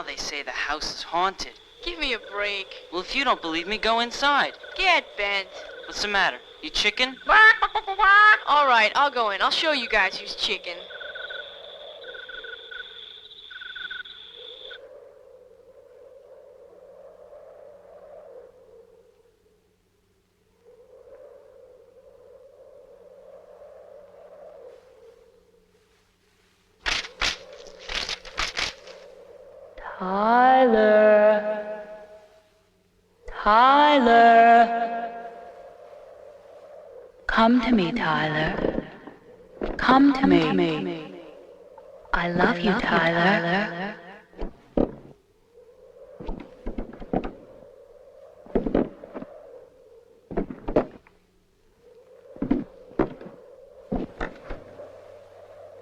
they say the house is haunted. Give me a break. Well, if you don't believe me, go inside. Get bent. What's the matter? You chicken? All right, I'll go in. I'll show you guys who's chicken. Tyler. Come to me, Tyler. Come to me. I love you, Tyler.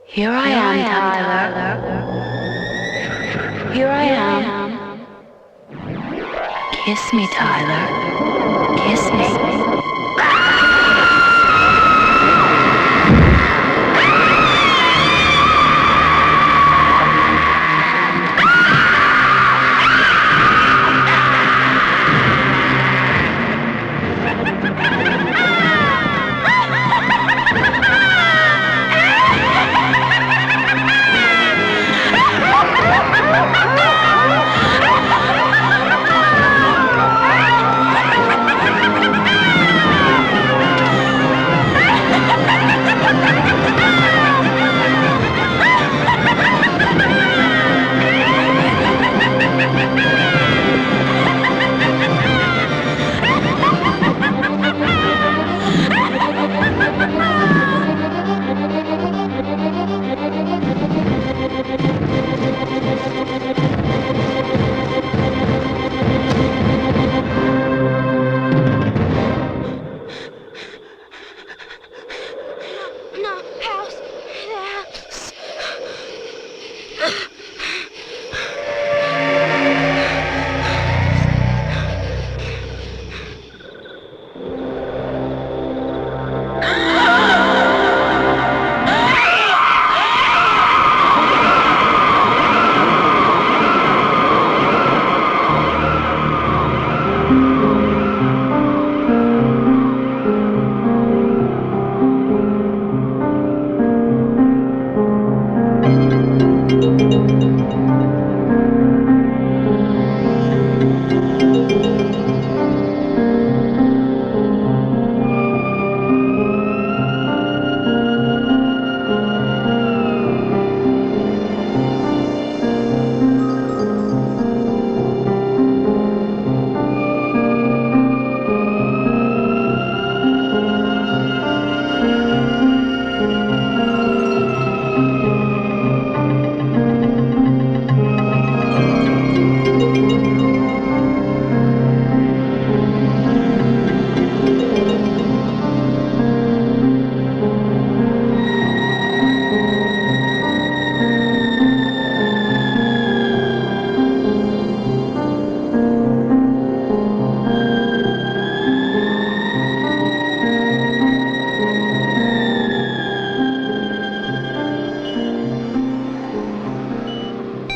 Here I am, Tyler. Here I am. Kiss me, Tyler. Kiss me.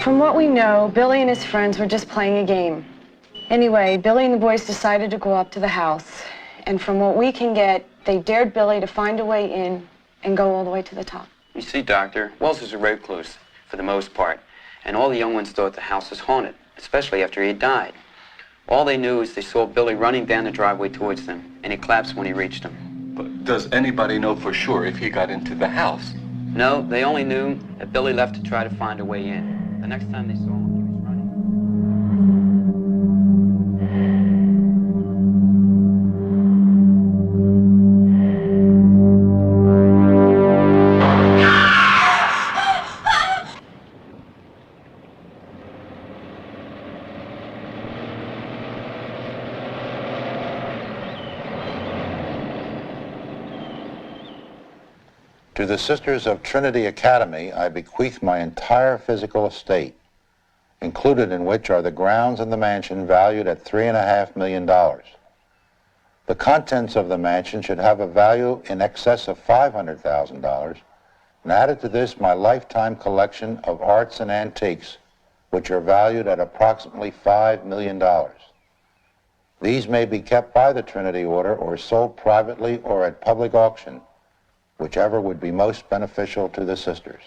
From what we know, Billy and his friends were just playing a game. Anyway, Billy and the boys decided to go up to the house. And from what we can get, they dared Billy to find a way in and go all the way to the top. You see, Doctor, Wells are recluse, for the most part. And all the young ones thought the house was haunted, especially after he had died. All they knew is they saw Billy running down the driveway towards them, and he collapsed when he reached them. But does anybody know for sure if he got into the house? No, they only knew that Billy left to try to find a way in. The next time they saw him, he was running. To the Sisters of Trinity Academy, I bequeath my entire physical estate, included in which are the grounds and the mansion valued at $3.5 million. The contents of the mansion should have a value in excess of $500,000, and added to this my lifetime collection of arts and antiques, which are valued at approximately $5 million. These may be kept by the Trinity Order or sold privately or at public auction, whichever would be most beneficial to the sisters.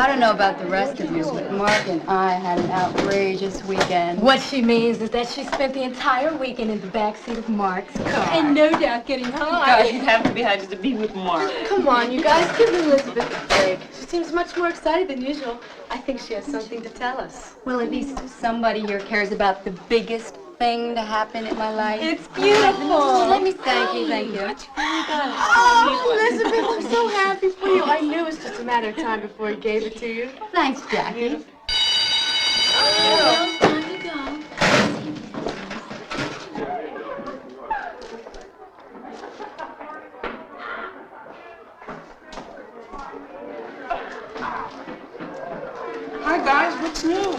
I don't know about the rest of you, but Mark and I had an outrageous weekend. What she means is that she spent the entire weekend in the backseat of Mark's car. And no doubt getting high. God, you'd have to be high just to be with Mark. Come on, you guys, give Elizabeth a break. She seems much more excited than usual. I think she has something to tell us. Well, at least somebody here cares about the biggest thing to happen in my life. It's beautiful. Let me thank you, thank you. Oh, Elizabeth, I'm so happy for you. I knew it was just a matter of time before he gave it to you. Thanks, Jackie. Oh, time to go. Hi, guys. What's new?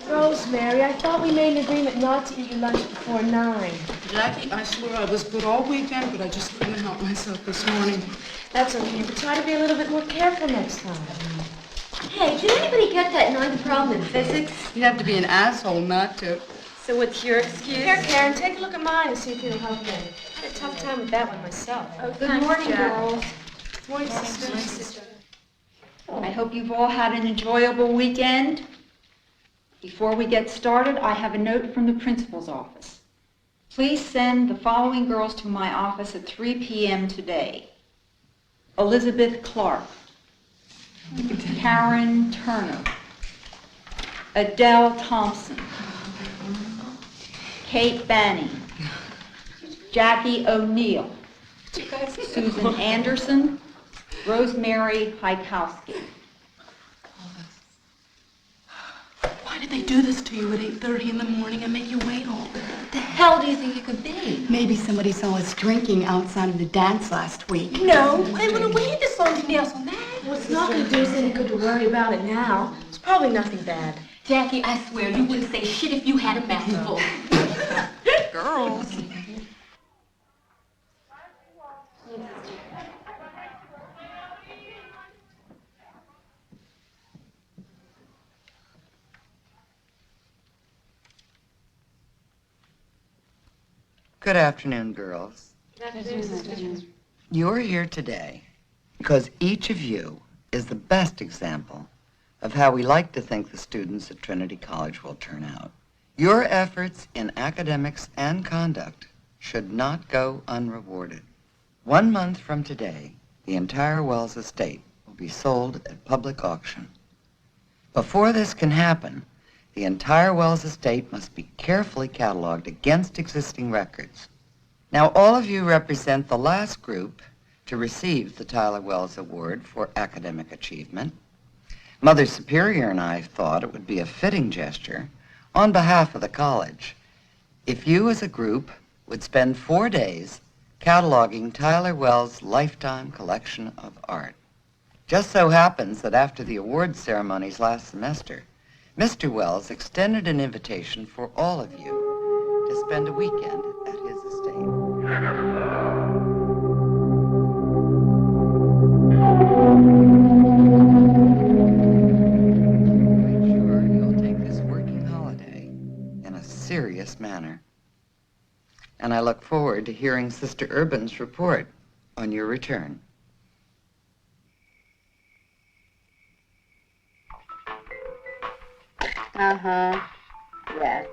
Rosemary, I thought we made an agreement not to eat your lunch before 9. Jackie, I swear I was good all weekend, but I just couldn't help myself this morning. That's okay, but try to be a little bit more careful next time. Hey, did anybody get that ninth problem in physics? You'd have to be an asshole not to. So what's your excuse? Here, Karen, take a look at mine and see if it'll help you. I had a tough time with that one myself. Oh, good morning, girls. Good morning, sister. I hope you've all had an enjoyable weekend. Before we get started, I have a note from the principal's office. Please send the following girls to my office at 3 p.m. today. Elizabeth Clark, Karen Turner, Adele Thompson, Kate Banning, Jackie O'Neill, Susan Anderson, Rosemary Hykowski. Why did they do this to you at 8:30 in the morning and make you wait all day? What the hell do you think you could be? Maybe somebody saw us drinking outside of the dance last week. No, they would have waited this long to nail on that. Well, it's not going to do us any good to worry about it now. It's probably nothing bad. Jackie, I swear you wouldn't say shit if you had a mouthful. Girls. Good afternoon, girls. You're here today because each of you is the best example of how we like to think the students at Trinity College will turn out. Your efforts in academics and conduct should not go unrewarded. 1 month from today, the entire Wells estate will be sold at public auction. Before this can happen, the entire Wells estate must be carefully cataloged against existing records. Now, all of you represent the last group to receive the Tyler Wells Award for academic achievement. Mother Superior and I thought it would be a fitting gesture on behalf of the college if you as a group would spend 4 days cataloging Tyler Wells' lifetime collection of art. Just so happens that after the awards ceremonies last semester, Mr. Wells extended an invitation for all of you to spend a weekend at his estate. Make sure you'll take this working holiday in a serious manner. And I look forward to hearing Sister Urban's report on your return. Uh-huh. Yes.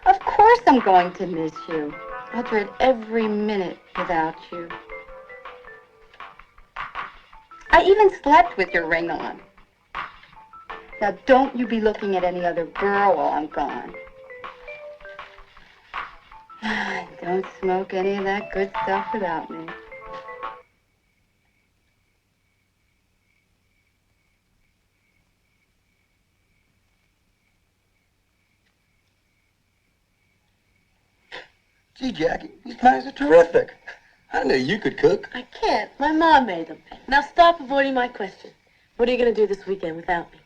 Of course I'm going to miss you. I'll dread every minute without you. I even slept with your ring on. Now, don't you be looking at any other girl while I'm gone. Don't smoke any of that good stuff without me. Gee, Jackie, these pies are terrific. I knew you could cook. I can't. My mom made them. Now stop avoiding my question. What are you going to do this weekend without me?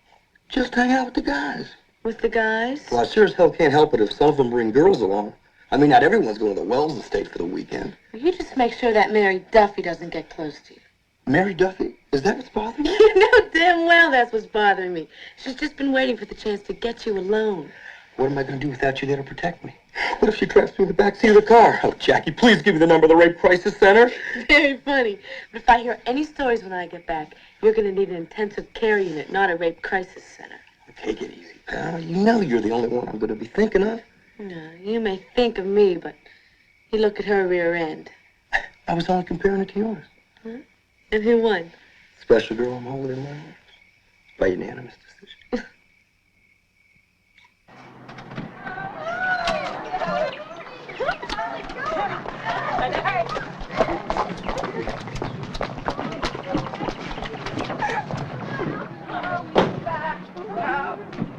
Just hang out with the guys. With the guys? Well, I sure as hell can't help it if some of them bring girls along. I mean, not everyone's going to the Wells estate for the weekend. You just make sure that Mary Duffy doesn't get close to you. Mary Duffy? Is that what's bothering you? You know damn well that's what's bothering me. She's just been waiting for the chance to get you alone. What am I going to do without you there to protect me? What if she traps me in the backseat of the car? Oh, Jackie, please give me the number of the Rape Crisis Center. Very funny. But if I hear any stories when I get back, you're going to need an intensive care unit, not a rape crisis center. Take it easy, pal. You know you're the only one I'm going to be thinking of. No, you may think of me, but you look at her rear end. I was only comparing it to yours. Huh? And who won? Special girl I'm holding in my arms. By unanimous decision.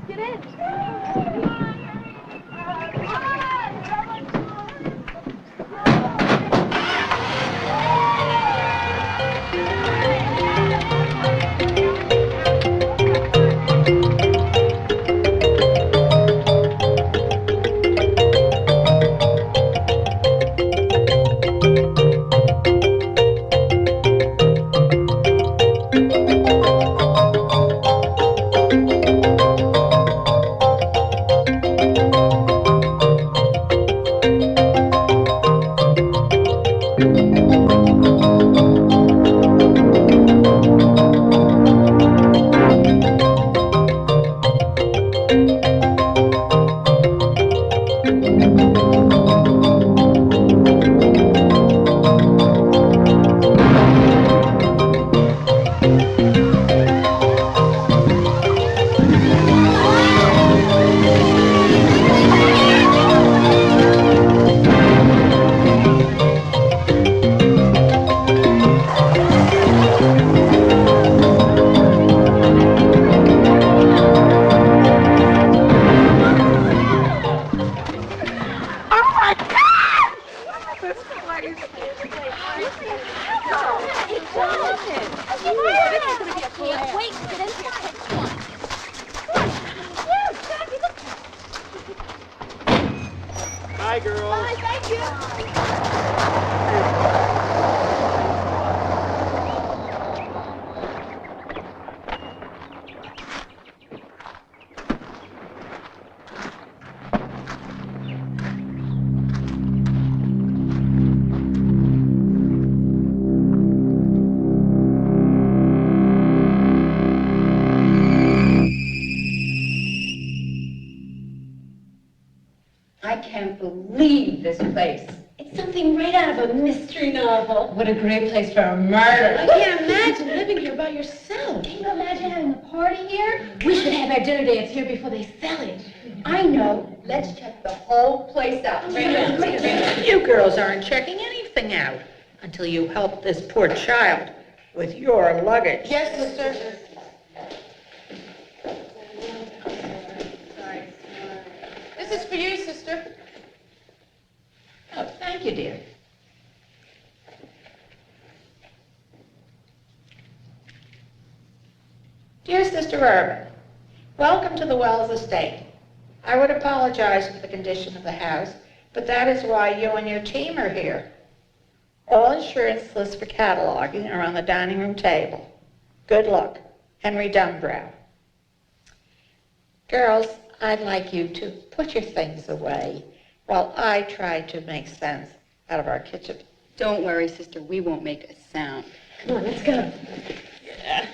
Get in. Bye, girls. Bye, thank you. I can't believe this place. It's something right out of a mystery novel. What a great place for a murder. I can't imagine living here by yourself. Can you imagine having a party here? We should have our dinner dance here before they sell it. I know. Let's check the whole place out. You girls aren't checking anything out until you help this poor child with your luggage. Yes, sister. This is for you, sister. Oh, thank you, dear. Dear Sister Urban, welcome to the Wells estate. I would apologize for the condition of the house, but that is why you and your team are here. All insurance lists for cataloging are on the dining room table. Good luck. Henry Dunbrow. Girls, I'd like you to put your things away while I try to make sense out of our kitchen. Don't worry, sister. We won't make a sound. Come on, let's go. Yeah.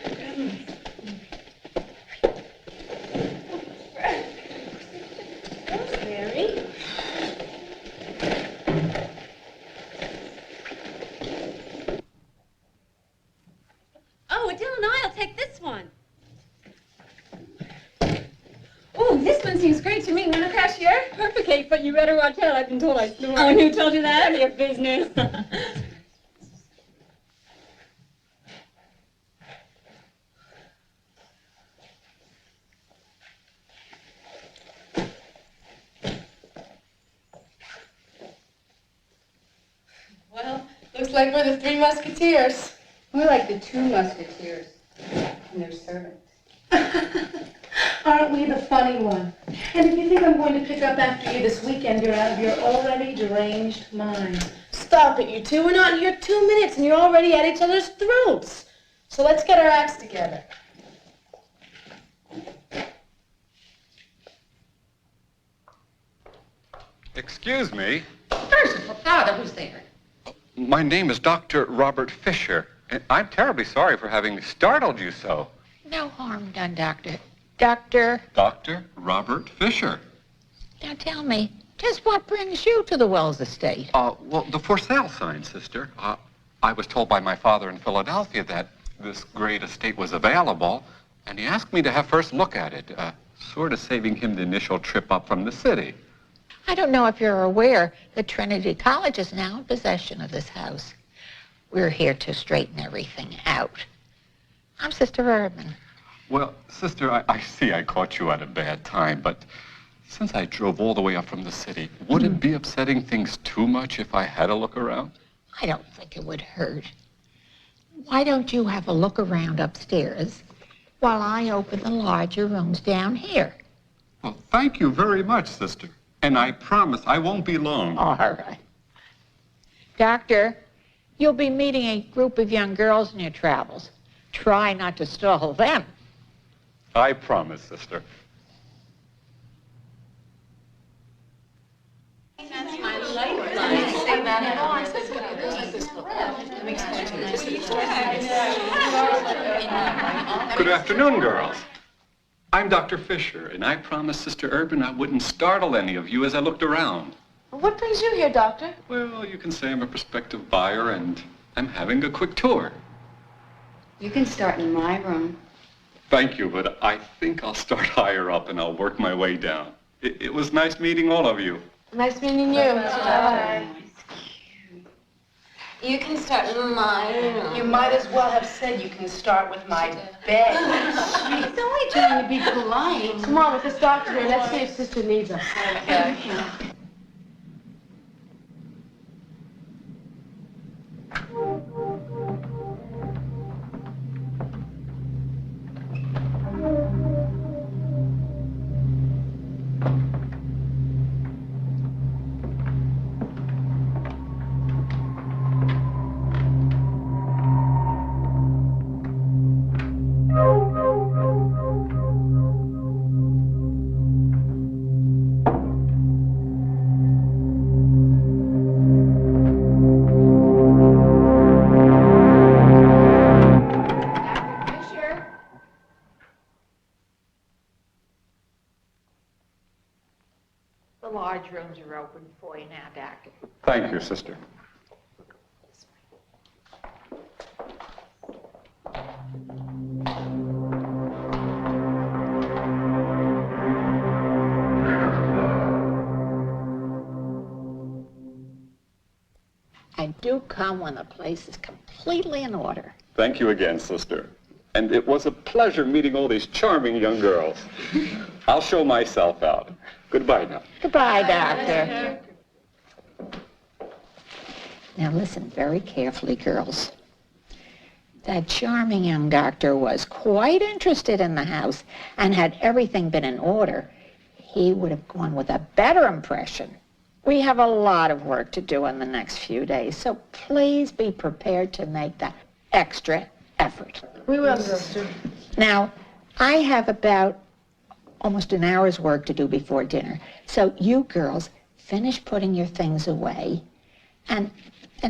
Mary. Oh, Adele and I'll take this one. Oh, this one seems great to me. Want a cashier? Perfect cake, but you better watch out. I've been told I snore. Oh, and who told you that? None of your business. Well, looks like we're the Three Musketeers. We're like the Two Musketeers and their servants. Aren't we the funny one? And if you think I'm going to pick up after you this weekend, you're out of your already deranged mind. Stop it, you two. We're not here 2 minutes and you're already at each other's throats. So let's get our acts together. Excuse me. Merciful Father, who's there? My name is Dr. Robert Fisher, and I'm terribly sorry for having startled you so. No harm done, Doctor. Doctor, Dr. Robert Fisher. now tell me, just what brings you to the Wells estate? Well, the for sale sign, sister. I was told by my father in Philadelphia that this great estate was available, and he asked me to have first look at it, sort of saving him the initial trip up from the city. I don't know if you're aware that Trinity College is now in possession of this house. We're here to straighten everything out. I'm Sister Urban. Well, sister, I see I caught you at a bad time, but since I drove all the way up from the city, would it be upsetting things too much if I had a look around? I don't think it would hurt. Why don't you have a look around upstairs while I open the larger rooms down here? Well, thank you very much, sister. And I promise I won't be long. All right. Doctor, you'll be meeting a group of young girls in your travels. Try not to stall them. I promise, sister. Good afternoon, girls. I'm Dr. Fisher, and I promised Sister Urban I wouldn't startle any of you as I looked around. What brings you here, Doctor? Well, you can say I'm a prospective buyer, and I'm having a quick tour. You can start in my room. Thank you, but I think I'll start higher up and I'll work my way down. It was nice meeting all of you. Nice meeting you. Bye. You can start in my room. You might as well have said you can start with my bed. He's only trying to be polite. Come on, with this doctor here, let's see if Sister needs us. Okay. The large rooms are open for you now, Doctor. Thank you, sister. And do come when the place is completely in order. Thank you again, sister. And it was a pleasure meeting all these charming young girls. I'll show myself out. Goodbye now. Goodbye, Doctor. Now listen very carefully, girls. That charming young doctor was quite interested in the house, and had everything been in order, he would have gone with a better impression. We have a lot of work to do in the next few days, so please be prepared to make that extra effort. We will, Sister. Now, I have about almost an hour's work to do before dinner, so you girls finish putting your things away, and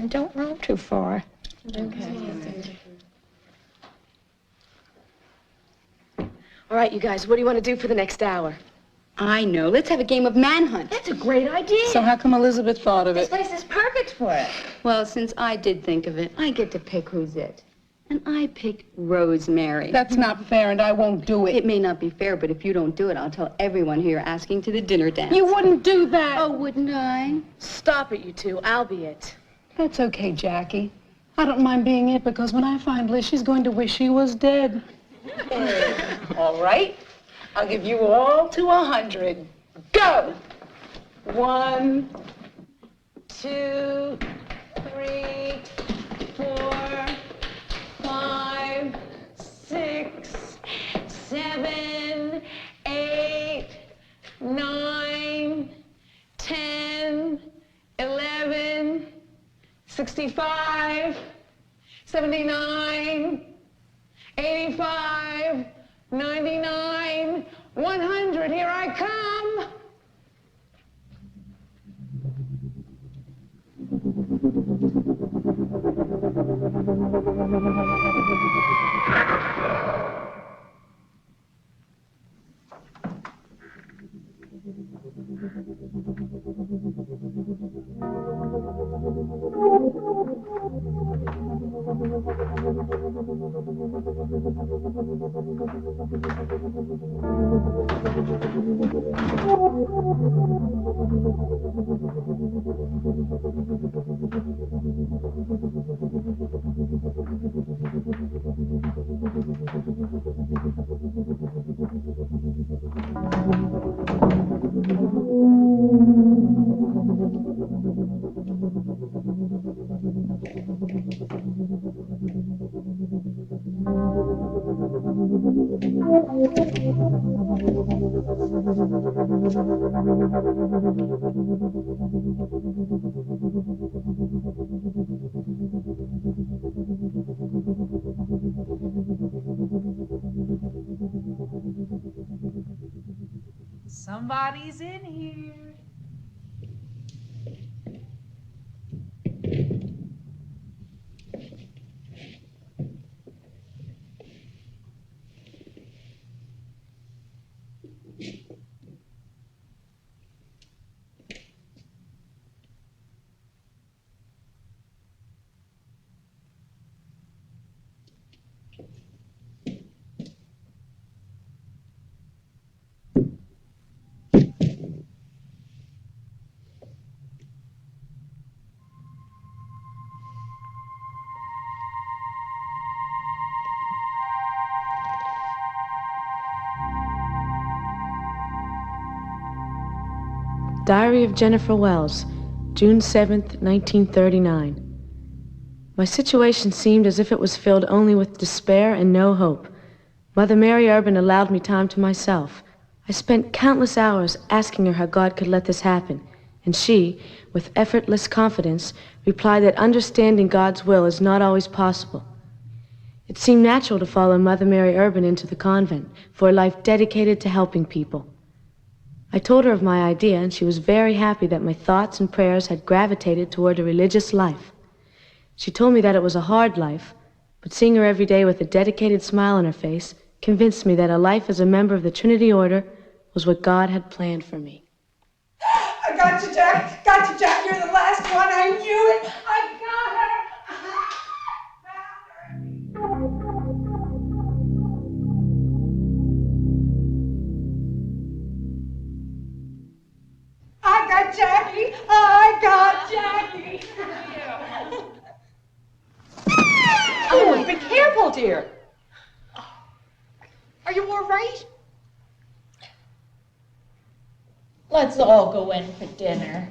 don't roam too far. Okay. All right, you guys, what do you want to do for the next hour? I know. Let's have a game of manhunt. That's a great idea. So how come Elizabeth thought of This it? place is perfect for it. Well, since I did think of it, I get to pick who's it. And I picked Rosemary. That's not fair, and I won't do it. It may not be fair, but if you don't do it, I'll tell everyone who you're asking to the dinner dance. You wouldn't do that. Oh, wouldn't I? Stop it, you two. I'll be it. That's okay, Jackie. I don't mind being it because when I find Liz, she's going to wish she was dead. All right. I'll give you all to 100. Go! 1, 2, 3, 4, 5, 6, 7, 8, 65, 79, 85, 99, 100. Here I come. Somebody's in here. Diary of Jennifer Wells, June 7th, 1939. My situation seemed as if it was filled only with despair and no hope. Mother Mary Urban allowed me time to myself. I spent countless hours asking her how God could let this happen, and she, with effortless confidence, replied that understanding God's will is not always possible. It seemed natural to follow Mother Mary Urban into the convent for a life dedicated to helping people. I told her of my idea, and she was very happy that my thoughts and prayers had gravitated toward a religious life. She told me that it was a hard life, but seeing her every day with a dedicated smile on her face convinced me that a life as a member of the Trinity Order was what God had planned for me. I got you, Jack. Got you, Jack. You're the last one. I knew it. I got her. I got Jackie. I got Jackie. Oh, be careful, dear. Are you all right? Let's all go in for dinner.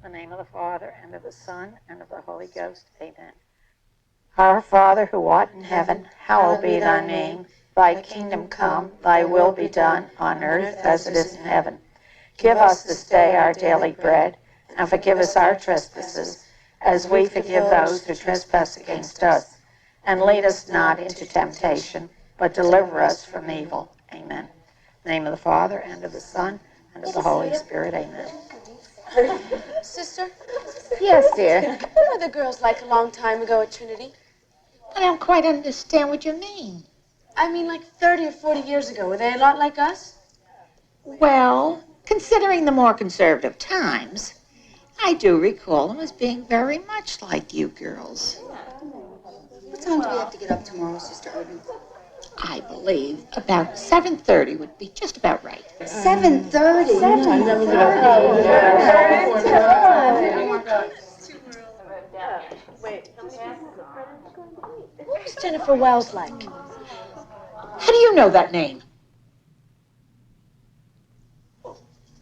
In the name of the Father, and of the Son, and of the Holy Ghost. Amen. Our Father, who art in heaven, hallowed be thy name. Thy kingdom come, thy will be done, on earth as it is in heaven. Give us this day our daily bread, and forgive us our trespasses, as we forgive those who trespass against us. And lead us not into temptation, but deliver us from evil. Amen. In the name of the Father, and of the Son, and of the Holy Spirit. Amen. Sister? Yes, dear. What were the girls like a long time ago at Trinity? I don't quite understand what you mean. I mean, like 30 or 40 years ago. Were they a lot like us? Well, considering the more conservative times, I do recall them as being very much like you girls. What time do we have to get up tomorrow, Sister Urban? I believe about 7:30 would be just about right. 7:30? 7:30. What was Jennifer Wells like? How do you know that name?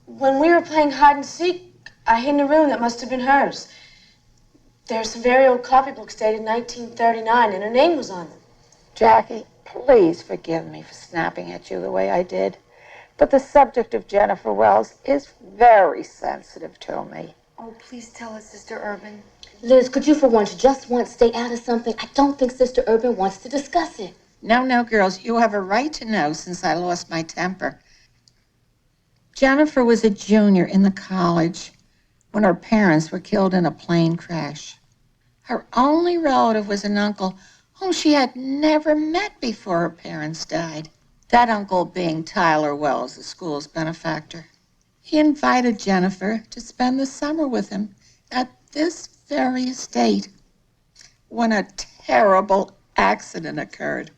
When we were playing hide and seek, I hid in a room that must have been hers. There's some very old copybooks dated 1939, and her name was on them. Jackie, please forgive me for snapping at you the way I did, but the subject of Jennifer Wells is very sensitive to me. Oh, please tell us, Sister Urban. Liz, could you for once, just once, stay out of something? I don't think Sister Urban wants to discuss it. No, girls, you have a right to know since I lost my temper. Jennifer was a junior in the college when her parents were killed in a plane crash. Her only relative was an uncle whom she had never met before her parents died. That uncle being Tyler Wells, the school's benefactor. He invited Jennifer to spend the summer with him at this very estate when a terrible accident occurred.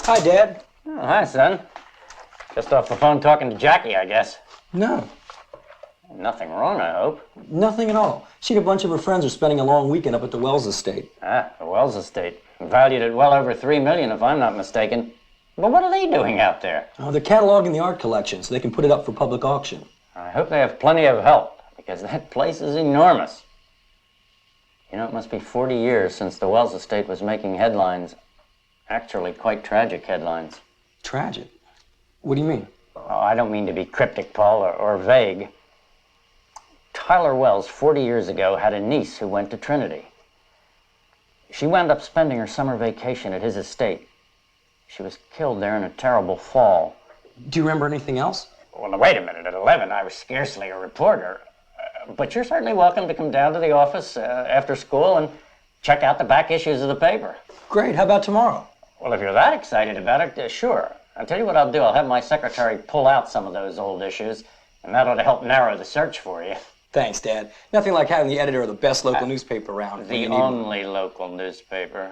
Hi, Dad. Oh, hi, son. Just off the phone talking to Jackie, I guess. No. Nothing wrong, I hope. Nothing at all. She and a bunch of her friends are spending a long weekend up at the Wells estate. Ah, the Wells estate. Valued at well over $3 million, if I'm not mistaken. But what are they doing out there? Oh, they're cataloging the art collection so they can put it up for public auction. I hope they have plenty of help, because that place is enormous. You know, it must be 40 years since the Wells estate was making headlines. Actually, quite tragic headlines. Tragic? What do you mean? Oh, I don't mean to be cryptic, Paul, or vague. Tyler Wells, 40 years ago, had a niece who went to Trinity. She wound up spending her summer vacation at his estate. She was killed there in a terrible fall. Do you remember anything else? Well, wait a minute. At 11, I was scarcely a reporter. But you're certainly welcome to come down to the office after school and check out the back issues of the paper. Great. How about tomorrow? Well, if you're that excited about it, sure. I'll tell you what I'll do. I'll have my secretary pull out some of those old issues, and that ought to help narrow the search for you. Thanks, Dad. Nothing like having the editor of the best local newspaper around. The only local newspaper.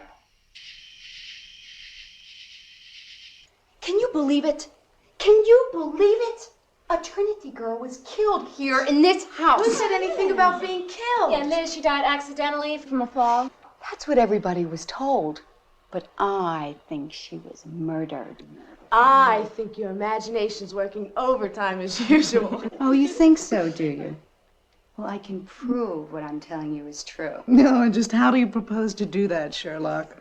Can you believe it? Can you believe it? A Trinity girl was killed here in this house. Who said anything about being killed? Yeah, Liz, she died accidentally from a fall. That's what everybody was told. But I think she was murdered. I think your imagination's working overtime as usual. Oh, you think so, do you? Well, I can prove what I'm telling you is true. No, and just how do you propose to do that, Sherlock?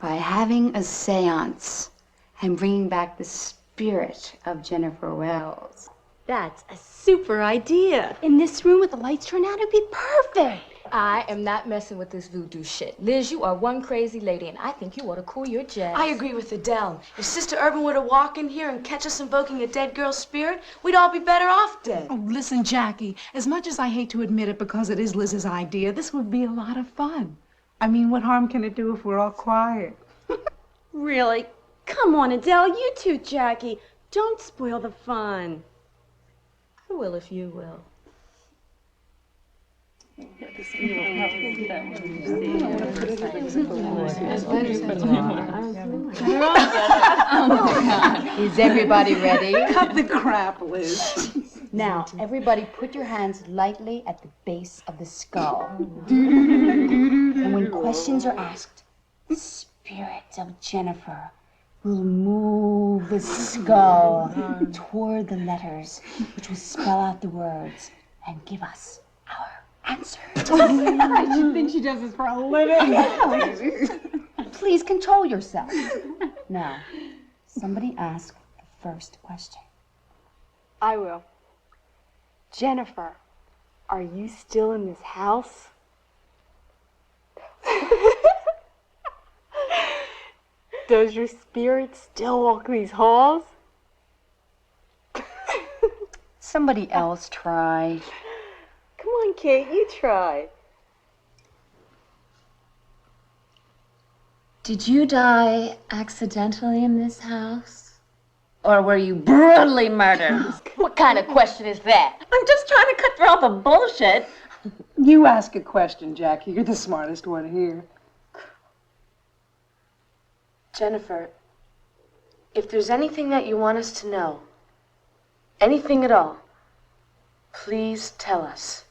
By having a seance and bringing back the spirit of Jennifer Wells. That's a super idea. In this room with the lights turned out, it'd be perfect. I am not messing with this voodoo shit. Liz, you are one crazy lady, and I think you ought to cool your jets. I agree with Adele. If Sister Urban were to walk in here and catch us invoking a dead girl's spirit, we'd all be better off dead. Oh, listen, Jackie, as much as I hate to admit it because it is Liz's idea, this would be a lot of fun. I mean, what harm can it do if we're all quiet? Really? Come on, Adele, you too, Jackie. Don't spoil the fun. I will if you will. Is everybody ready? Cut the crap, Liz. Now, everybody put your hands lightly at the base of the skull. And when questions are asked, the spirit of Jennifer will move the skull toward the letters, which will spell out the words and give us our answer. She thinks she does this for a living. Please control yourself. Now, somebody ask the first question. I will. Jennifer, are you still in this house? Does your spirit still walk these halls? Somebody else try. Come on, Kate, you try. Did you die accidentally in this house? Or were you brutally murdered? What kind of question is that? I'm just trying to cut through all the bullshit. You ask a question, Jackie. You're the smartest one here. Jennifer, if there's anything that you want us to know, anything at all, please tell us.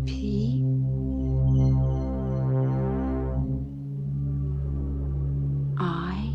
P. I.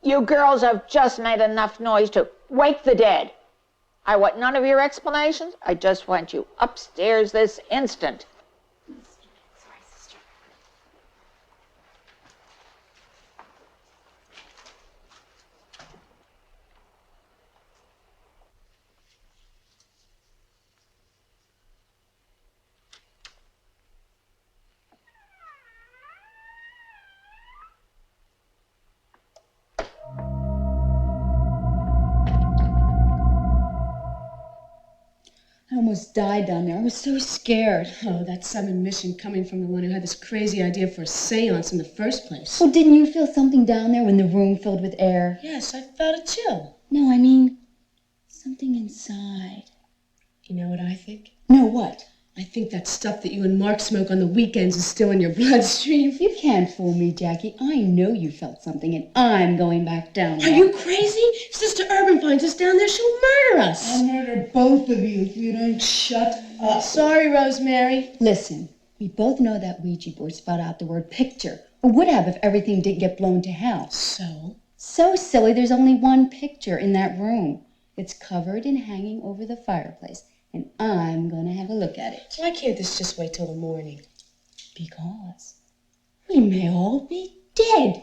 You girls have just made enough noise to wake the dead. I want none of your explanations. I just want you upstairs this instant. I almost died down there. I was so scared. Oh, that sudden mission coming from the one who had this crazy idea for a seance in the first place. Well, didn't you feel something down there when the room filled with air? Yes, I felt a chill. No, I mean something inside. You know what I think? No, what? I think that stuff that you and Mark smoke on the weekends is still in your bloodstream. You can't fool me, Jackie. I know you felt something, and I'm going back down there. Are you crazy? If Sister Urban finds us down there, she'll murder us. I'll murder both of you if you don't shut up. Sorry, Rosemary. Listen, we both know that Ouija board spelled out the word picture. Or would have if everything didn't get blown to hell. So? So silly, there's only one picture in that room. It's covered and hanging over the fireplace. And I'm going to have a look at it. Why can't this just wait till the morning? Because we may all be dead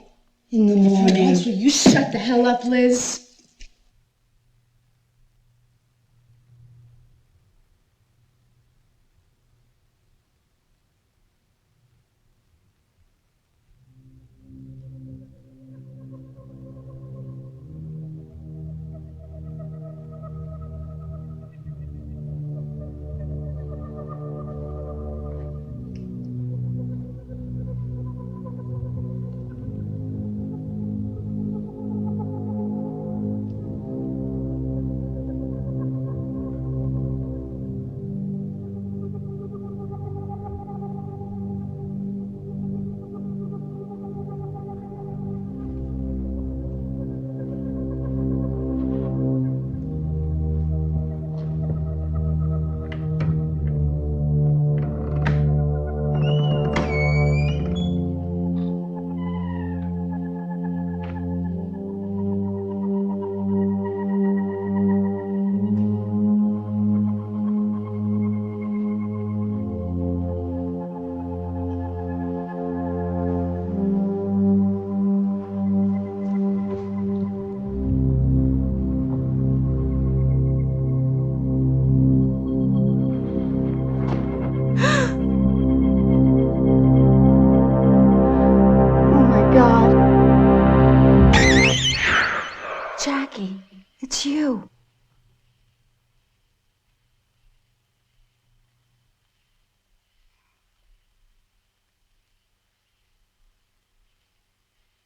in the morning. Will you shut the hell up, Liz? Jackie, it's you.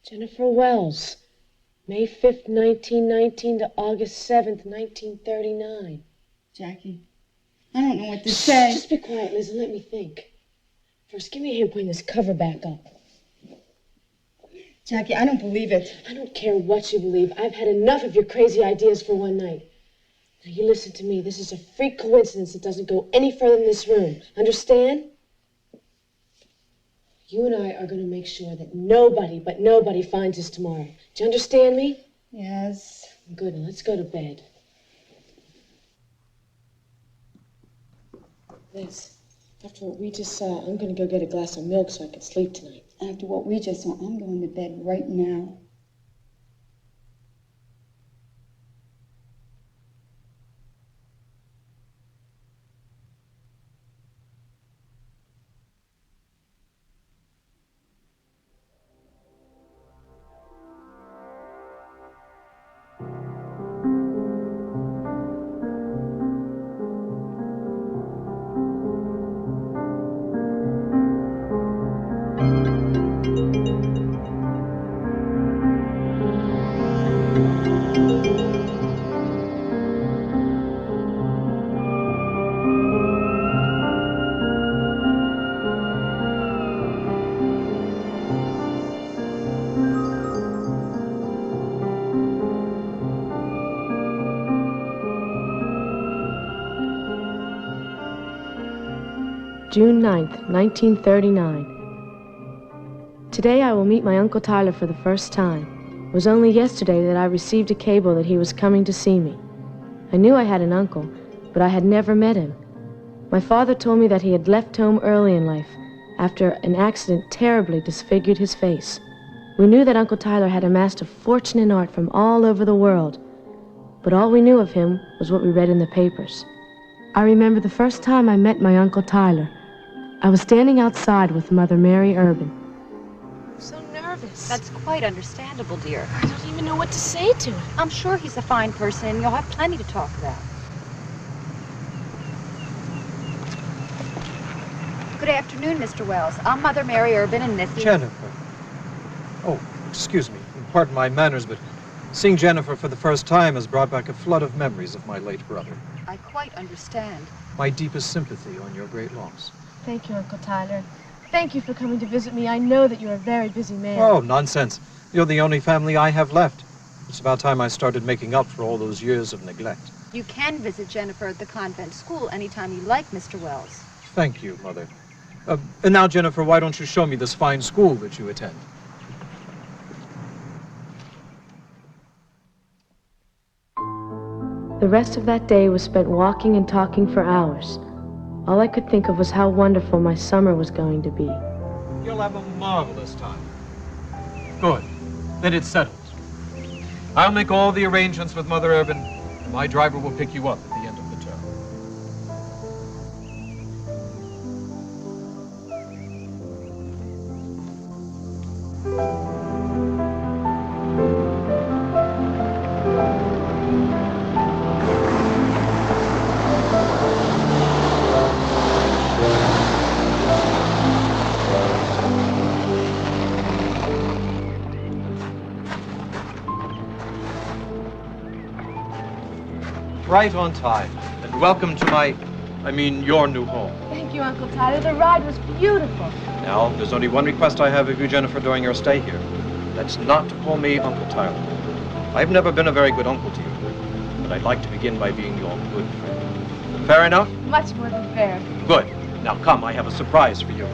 Jennifer Wells, May 5th, 1919 to August 7th, 1939. Jackie, I don't know what to say. Just be quiet, Liz, and let me think. First, give me a hand putting this cover back up. Jackie, I don't believe it. I don't care what you believe. I've had enough of your crazy ideas for one night. Now, you listen to me. This is a freak coincidence that doesn't go any further than this room. Understand? You and I are going to make sure that nobody finds us tomorrow. Do you understand me? Yes. Good, now let's go to bed. Liz, after what we just saw, I'm going to go get a glass of milk so I can sleep tonight. After what we just saw, I'm going to bed right now. June 9th, 1939. Today I will meet my Uncle Tyler for the first time. It was only yesterday that I received a cable that he was coming to see me. I knew I had an uncle, but I had never met him. My father told me that he had left home early in life, after an accident terribly disfigured his face. We knew that Uncle Tyler had amassed a fortune in art from all over the world, but all we knew of him was what we read in the papers. I remember the first time I met my Uncle Tyler. I was standing outside with Mother Mary Urban. I'm so nervous. That's quite understandable, dear. I don't even know what to say to him. I'm sure he's a fine person, and you'll have plenty to talk about. Good afternoon, Mr. Wells. I'm Mother Mary Urban, and this is... Jennifer. Oh, excuse me. Pardon my manners, but seeing Jennifer for the first time has brought back a flood of memories of my late brother. I quite understand. My deepest sympathy on your great loss. Thank you, Uncle Tyler. Thank you for coming to visit me. I know that you're a very busy man. Oh, nonsense. You're the only family I have left. It's about time I started making up for all those years of neglect. You can visit Jennifer at the convent school anytime you like, Mr. Wells. Thank you, Mother. And now, Jennifer, why don't you show me this fine school that you attend? The rest of that day was spent walking and talking for hours. All I could think of was how wonderful my summer was going to be. You'll have a marvelous time. Good. Then it's settled. I'll make all the arrangements with Mother Urban, and my driver will pick you up at the end of the term. Right on time. And welcome to your new home. Thank you, Uncle Tyler. The ride was beautiful. Now, there's only one request I have of you, Jennifer, during your stay here. That's not to call me Uncle Tyler. I've never been a very good uncle to you, but I'd like to begin by being your good friend. Fair enough? Much more than fair. Good. Now come, I have a surprise for you.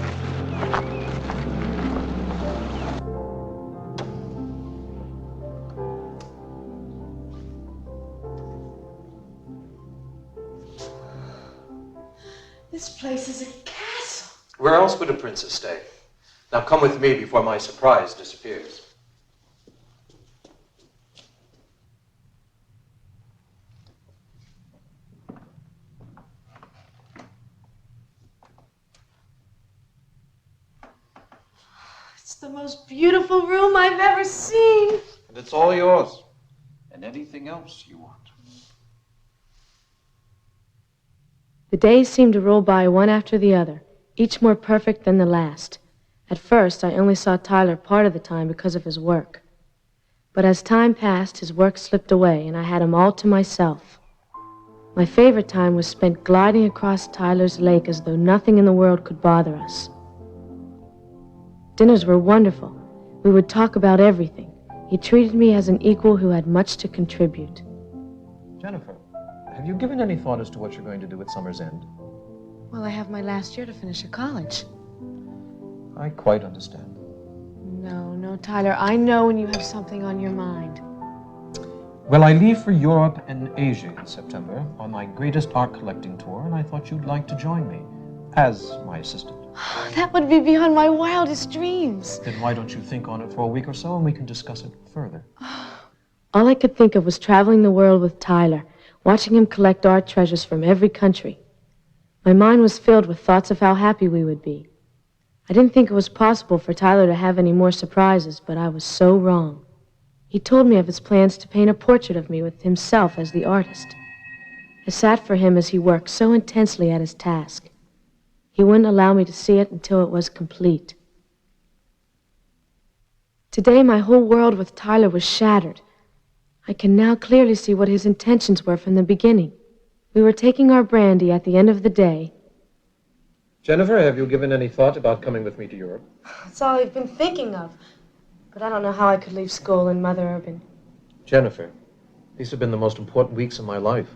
This place is a castle. Where else would a princess stay? Now come with me before my surprise disappears. It's the most beautiful room I've ever seen. And it's all yours. And anything else you want. The days seemed to roll by one after the other, each more perfect than the last. At first, I only saw Tyler part of the time because of his work. But as time passed, his work slipped away, and I had him all to myself. My favorite time was spent gliding across Tyler's lake as though nothing in the world could bother us. Dinners were wonderful. We would talk about everything. He treated me as an equal who had much to contribute. Jennifer, have you given any thought as to what you're going to do at summer's end? Well, I have my last year to finish at college. I quite understand. No, Tyler, I know when you have something on your mind. Well, I leave for Europe and Asia in September on my greatest art collecting tour, and I thought you'd like to join me as my assistant. That would be beyond my wildest dreams. Then why don't you think on it for a week or so, and we can discuss it further. All I could think of was traveling the world with Tyler, watching him collect art treasures from every country. My mind was filled with thoughts of how happy we would be. I didn't think it was possible for Tyler to have any more surprises, but I was so wrong. He told me of his plans to paint a portrait of me with himself as the artist. I sat for him as he worked so intensely at his task. He wouldn't allow me to see it until it was complete. Today, my whole world with Tyler was shattered. I can now clearly see what his intentions were from the beginning. We were taking our brandy at the end of the day. Jennifer, have you given any thought about coming with me to Europe? That's all I've been thinking of. But I don't know how I could leave school and Mother Urban. Jennifer, these have been the most important weeks of my life.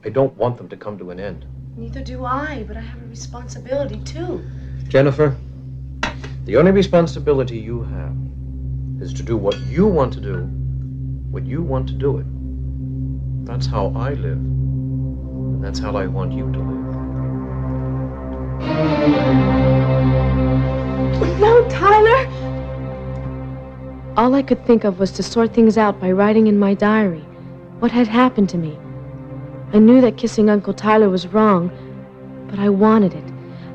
I don't want them to come to an end. Neither do I, but I have a responsibility, too. Jennifer, the only responsibility you have is to do what you want to do, when you want to do it. That's how I live, and that's how I want you to live. No, Tyler! All I could think of was to sort things out by writing in my diary what had happened to me. I knew that kissing Uncle Tyler was wrong, but I wanted it.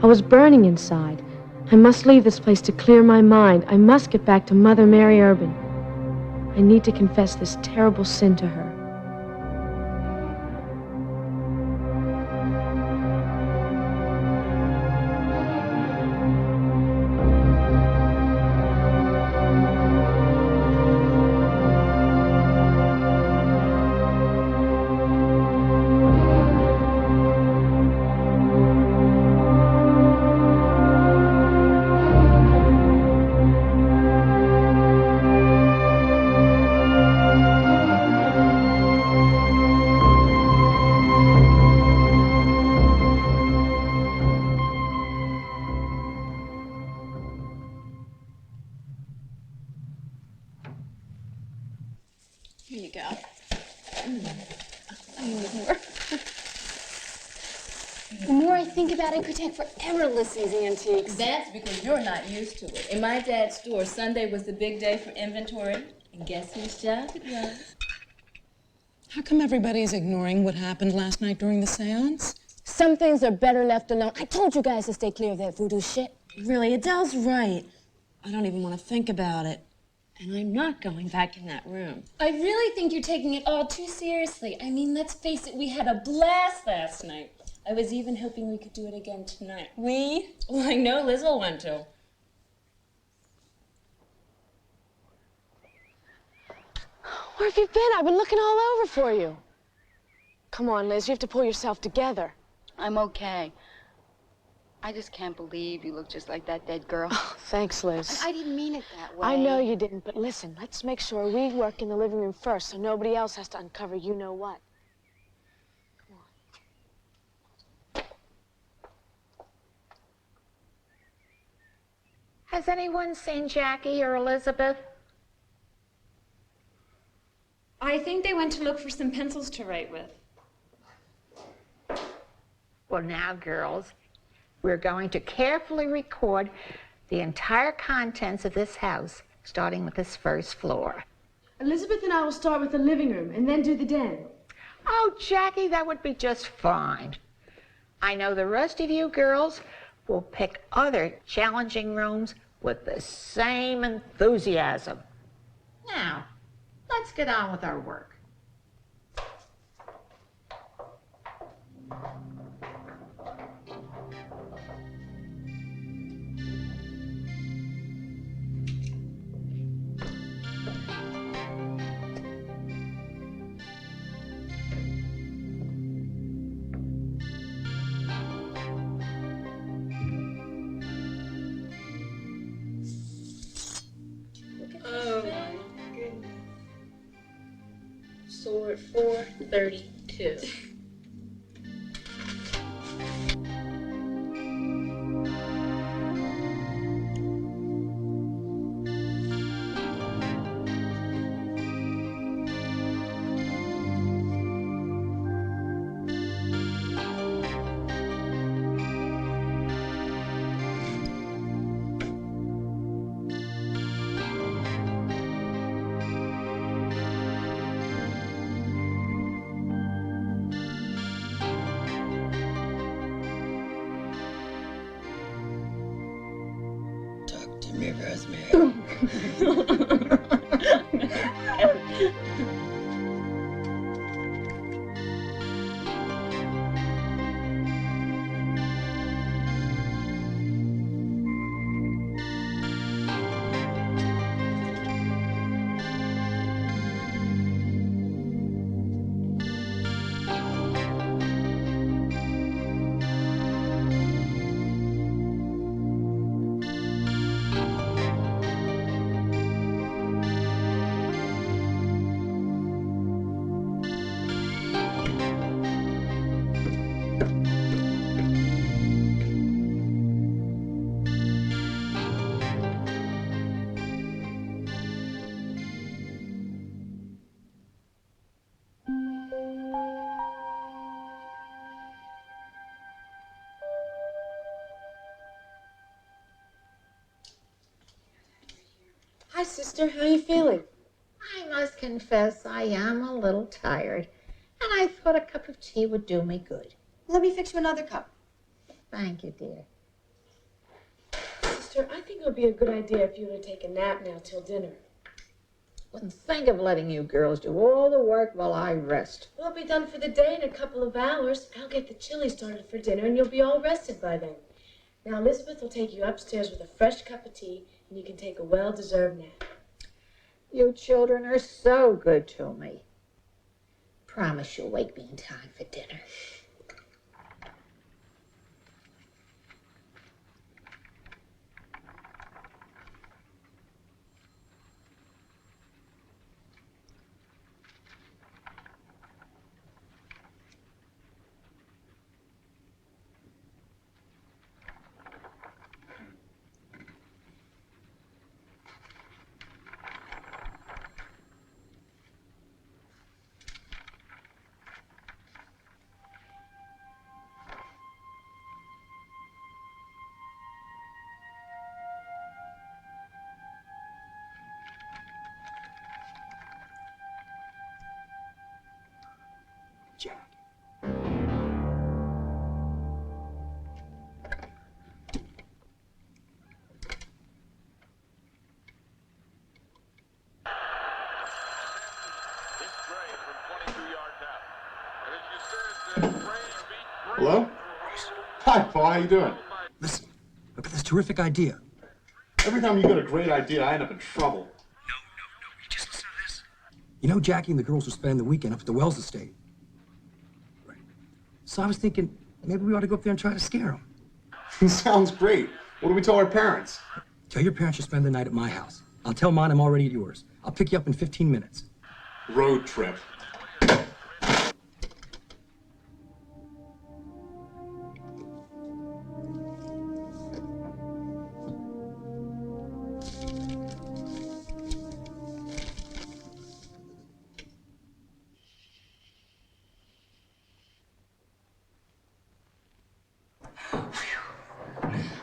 I was burning inside. I must leave this place to clear my mind. I must get back to Mother Mary Urban. I need to confess this terrible sin to her. Here you go. I need more. The more I think about it, it could take forever to list these antiques. That's because you're not used to it. In my dad's store, Sunday was the big day for inventory. And guess whose job it was? How come everybody's ignoring what happened last night during the seance? Some things are better left alone. I told you guys to stay clear of that voodoo shit. Really, Adele's right. I don't even want to think about it. And I'm not going back in that room. I really think you're taking it all too seriously. I mean, let's face it, we had a blast last night. I was even hoping we could do it again tonight. We? Well, I know Liz will want to. Where have you been? I've been looking all over for you. Come on, Liz, you have to pull yourself together. I'm okay. I just can't believe you look just like that dead girl. Oh, thanks, Liz. I didn't mean it that way. I know you didn't, but listen, let's make sure we work in the living room first so nobody else has to uncover you know what. Has anyone seen Jackie or Elizabeth? I think they went to look for some pencils to write with. Well, now, girls, we're going to carefully record the entire contents of this house, starting with this first floor. Elizabeth and I will start with the living room and then do the den. Oh, Jackie, that would be just fine. I know the rest of you girls will pick other challenging rooms with the same enthusiasm. Now, let's get on with our work. Oh my goodness. Sword 432. sister. How are you feeling? I must confess I am a little tired, and I thought a cup of tea would do me good. Let me fix you another cup. Thank you, dear. Sister, I think it would be a good idea if you were to take a nap now till dinner. Wouldn't think of letting you girls do all the work while I rest. We'll be done for the day in a couple of hours. I'll get the chili started for dinner, and you'll be all rested by then. Now, Elizabeth will take you upstairs with a fresh cup of tea, and you can take a well-deserved nap. You children are so good to me. Promise you'll wake me in time for dinner. Hello? Hi, Paul. How you doing? Listen, I've got this terrific idea. Every time you get a great idea, I end up in trouble. No, you just listen to this. You know Jackie and the girls are spending the weekend up at the Wells estate. Right. So I was thinking, maybe we ought to go up there and try to scare them. Sounds great. What do we tell our parents? Tell your parents you'll spend the night at my house. I'll tell mine I'm already at yours. I'll pick you up in 15 minutes. Road trip.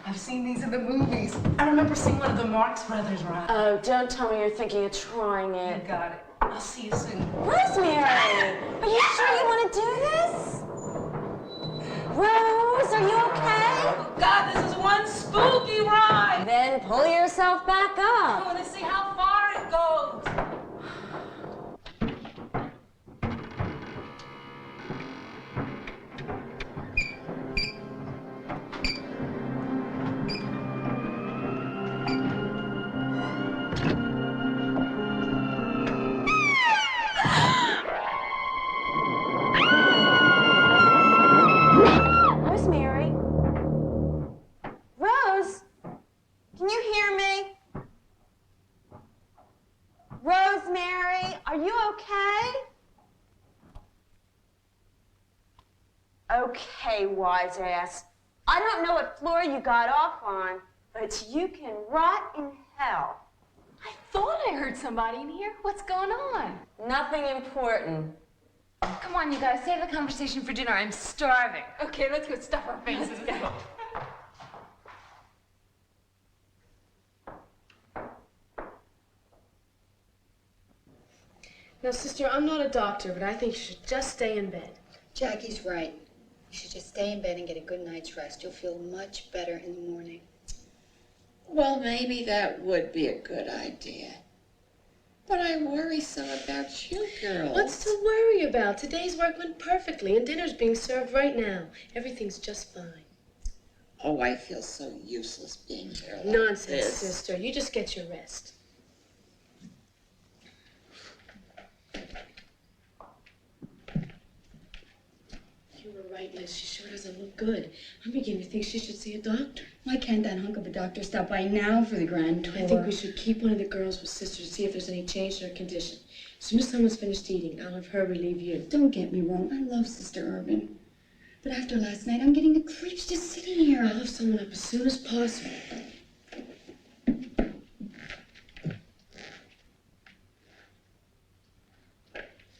I've seen these in the movies. I remember seeing one of the Marx Brothers run. Oh, don't tell me you're thinking of trying it. You got it. I'll see you soon. Rosemary, are you sure you want to do this? Rose, are you okay? Oh, God, this is one spooky ride. Then pull yourself back I up. want to see how far it goes. Rosemary? Rose? Can you hear me? Rosemary, are you okay? Okay, wise ass. I don't know what floor you got off on, but you can rot in hell. I thought I heard somebody in here. What's going on? Nothing important. Come on, you guys, save the conversation for dinner. I'm starving. Okay, let's go stuff our faces. Now, sister, I'm not a doctor, but I think you should just stay in bed. Jackie's right. You should just stay in bed and get a good night's rest. You'll feel much better in the morning. Well, maybe that would be a good idea. But I worry so about you girls. What's to worry about? Today's work went perfectly, and dinner's being served right now. Everything's just fine. Oh, I feel so useless being here like Nonsense, this. sister. You just get your rest. You were right, Liz. She sure doesn't look good. I'm beginning to think she should see a doctor. Why can't that hunk of a doctor stop by now for the grand tour? I think we should keep one of the girls with sister to see if there's any change in her condition. As soon as someone's finished eating, I'll have her relieve you. Don't get me wrong, I love Sister Urban. But after last night, I'm getting the creeps just sitting here. I'll have someone up as soon as possible.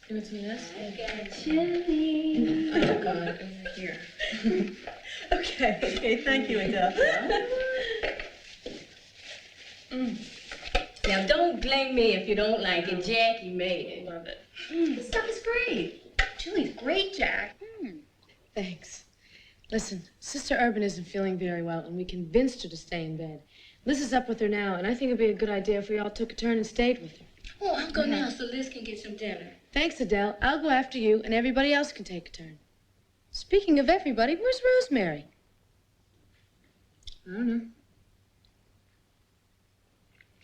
You want some of this? I got chili. Oh, God, over here. Okay, thank you, Adele. Yeah, Now, don't blame me if you don't like it. Jackie made it. Love it. This stuff is great. Chili's great, Jack. Thanks. Listen, Sister Urban isn't feeling very well, and we convinced her to stay in bed. Liz is up with her now, and I think it'd be a good idea if we all took a turn and stayed with her. Oh, I'll go now so Liz can get some dinner. Thanks, Adele. I'll go after you, and everybody else can take a turn. Speaking of everybody, where's Rosemary? I don't know.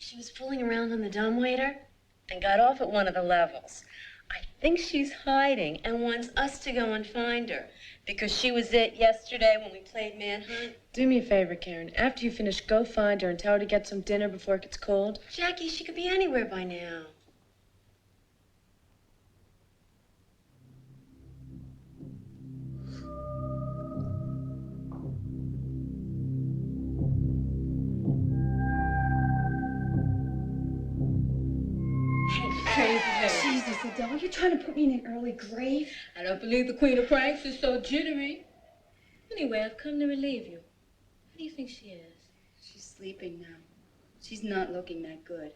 She was fooling around on the dumbwaiter and got off at one of the levels. I think she's hiding and wants us to go and find her. Because she was it yesterday when we played manhunt. Do me a favor, Karen. After you finish, go find her and tell her to get some dinner before it gets cold. Jackie, she could be anywhere by now. Jesus, Adele, you're trying to put me in an early grave? I don't believe the Queen of Pranks is so jittery. Anyway, I've come to relieve you. How do you think she is? She's sleeping now. She's not looking that good.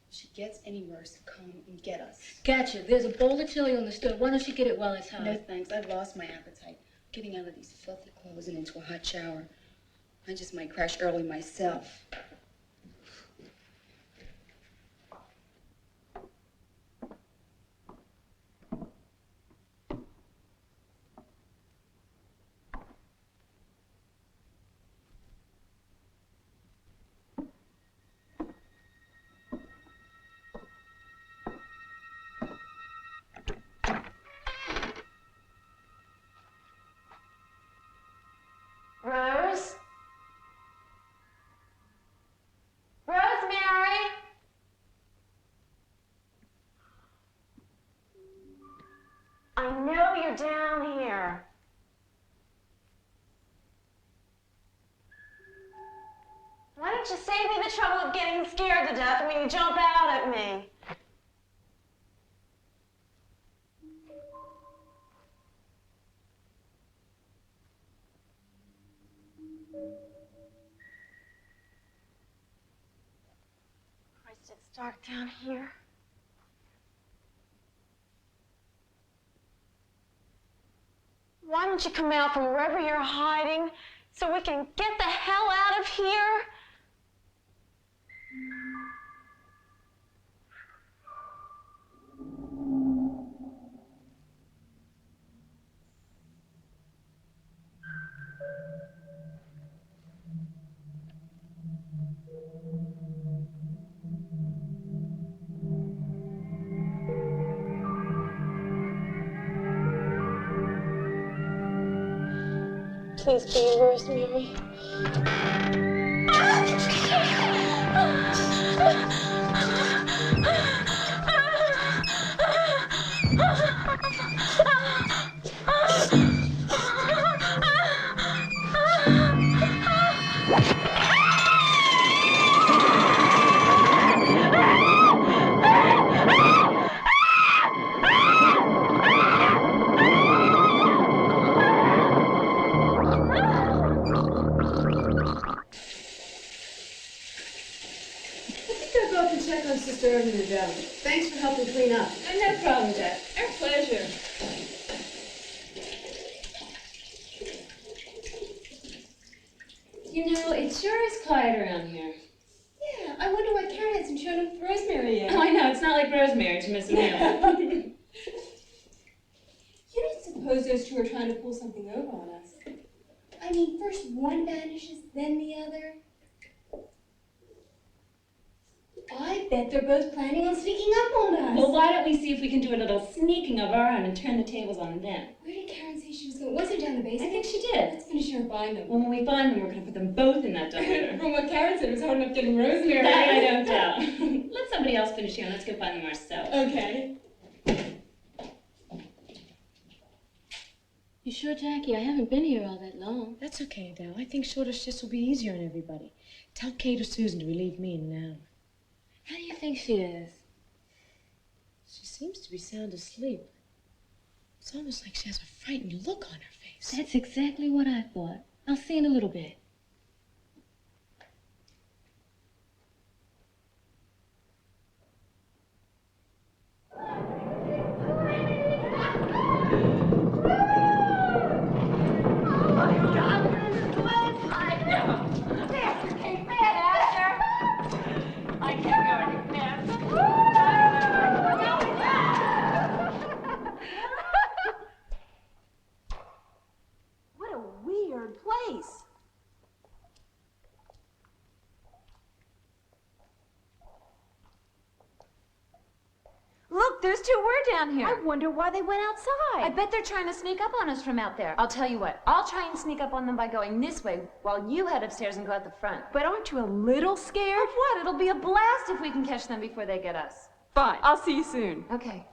If she gets any worse, come and get us. Gotcha. There's a bowl of chili on the stove. Why don't you get it while it's hot? No, thanks. I've lost my appetite. Getting out of these filthy clothes and into a hot shower. I just might crash early myself. Rose? Rosemary? I know you're down here. Why don't you save me the trouble of getting scared to death when you jump out at me? Christ, it's dark down here. Why don't you come out from wherever you're hiding so we can get the hell out of here? Please be Rosemary. Thanks for helping clean up. No problem, Jack. Our pleasure. You know, it sure is quiet around here. Yeah, I wonder why Karen hasn't shown up for Rosemary yet. Oh, I know. It's not like Rosemary to miss a meal. You don't suppose those two are trying to pull something over on us? I mean, first one vanishes, then the other. I bet they're both planning on sneaking up on us. Well, why don't we see if we can do a little sneaking of our own and turn the tables on them? Where did Karen say she was going? Was it down the basement? I think she did. Let's finish here and find them. Well, when we find them, we're going to put them both in that dumpster. From what Karen said, it was hard enough getting Rosemary. That I don't doubt. Let somebody else finish here and let's go find them ourselves. Okay. You sure, Jackie? I haven't been here all that long. That's okay, Adele. I think shorter shifts will be easier on everybody. Tell Kate or Susan to relieve me in an hour. How do you think she is? She seems to be sound asleep. It's almost like she has a frightened look on her face. That's exactly what I thought. I'll see in a little bit. third place. Look, there's two more down here. I wonder why they went outside. I bet they're trying to sneak up on us from out there. I'll tell you what, I'll try and sneak up on them by going this way while you head upstairs and go out the front. But aren't you a little scared? Of what? It'll be a blast if we can catch them before they get us. Fine, I'll see you soon. Okay.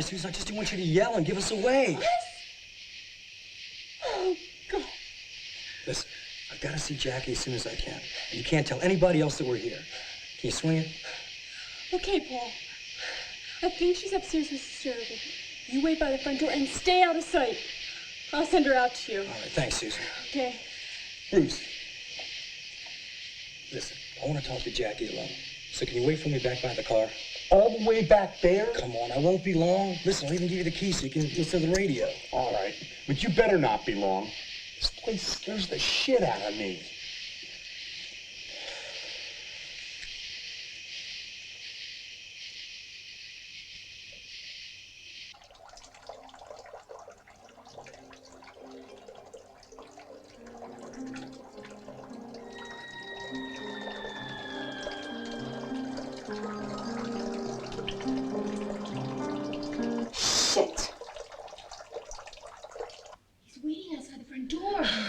Susan, I just didn't want you to yell and give us away. Oh, God. Listen, I've got to see Jackie as soon as I can. And you can't tell anybody else that we're here. Can you swing it? Okay, Paul. I think she's upstairs with Sister Irving. You wait by the front door and stay out of sight. I'll send her out to you. All right, thanks, Susan. Okay. Bruce. Listen, I want to talk to Jackie alone. So can you wait for me back by the car? All the way back there? Come on, I won't be long. Listen, I'll even give you the key so you can listen to the radio. All right, but you better not be long. This place scares the shit out of me.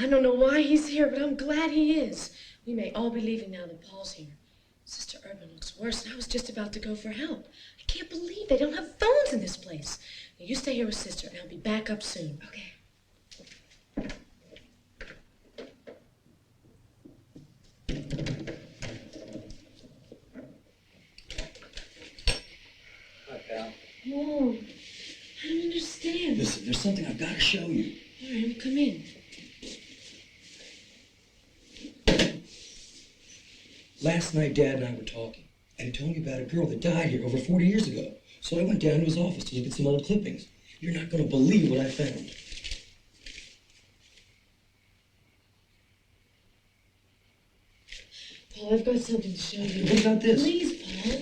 I don't know why he's here, but I'm glad he is. We may all be leaving now that Paul's here. Sister Urban looks worse, and I was just about to go for help. I can't believe they don't have phones in this place. Now, you stay here with Sister, and I'll be back up soon. Okay. Hi, pal. Whoa. I don't understand. Listen, there's something I've got to show you. All right, come in. Last night, Dad and I were talking, and he told me about a girl that died here over 40 years ago. So I went down to his office to look at some old clippings. You're not going to believe what I found. Paul, I've got something to show you. What about this? Please, Paul.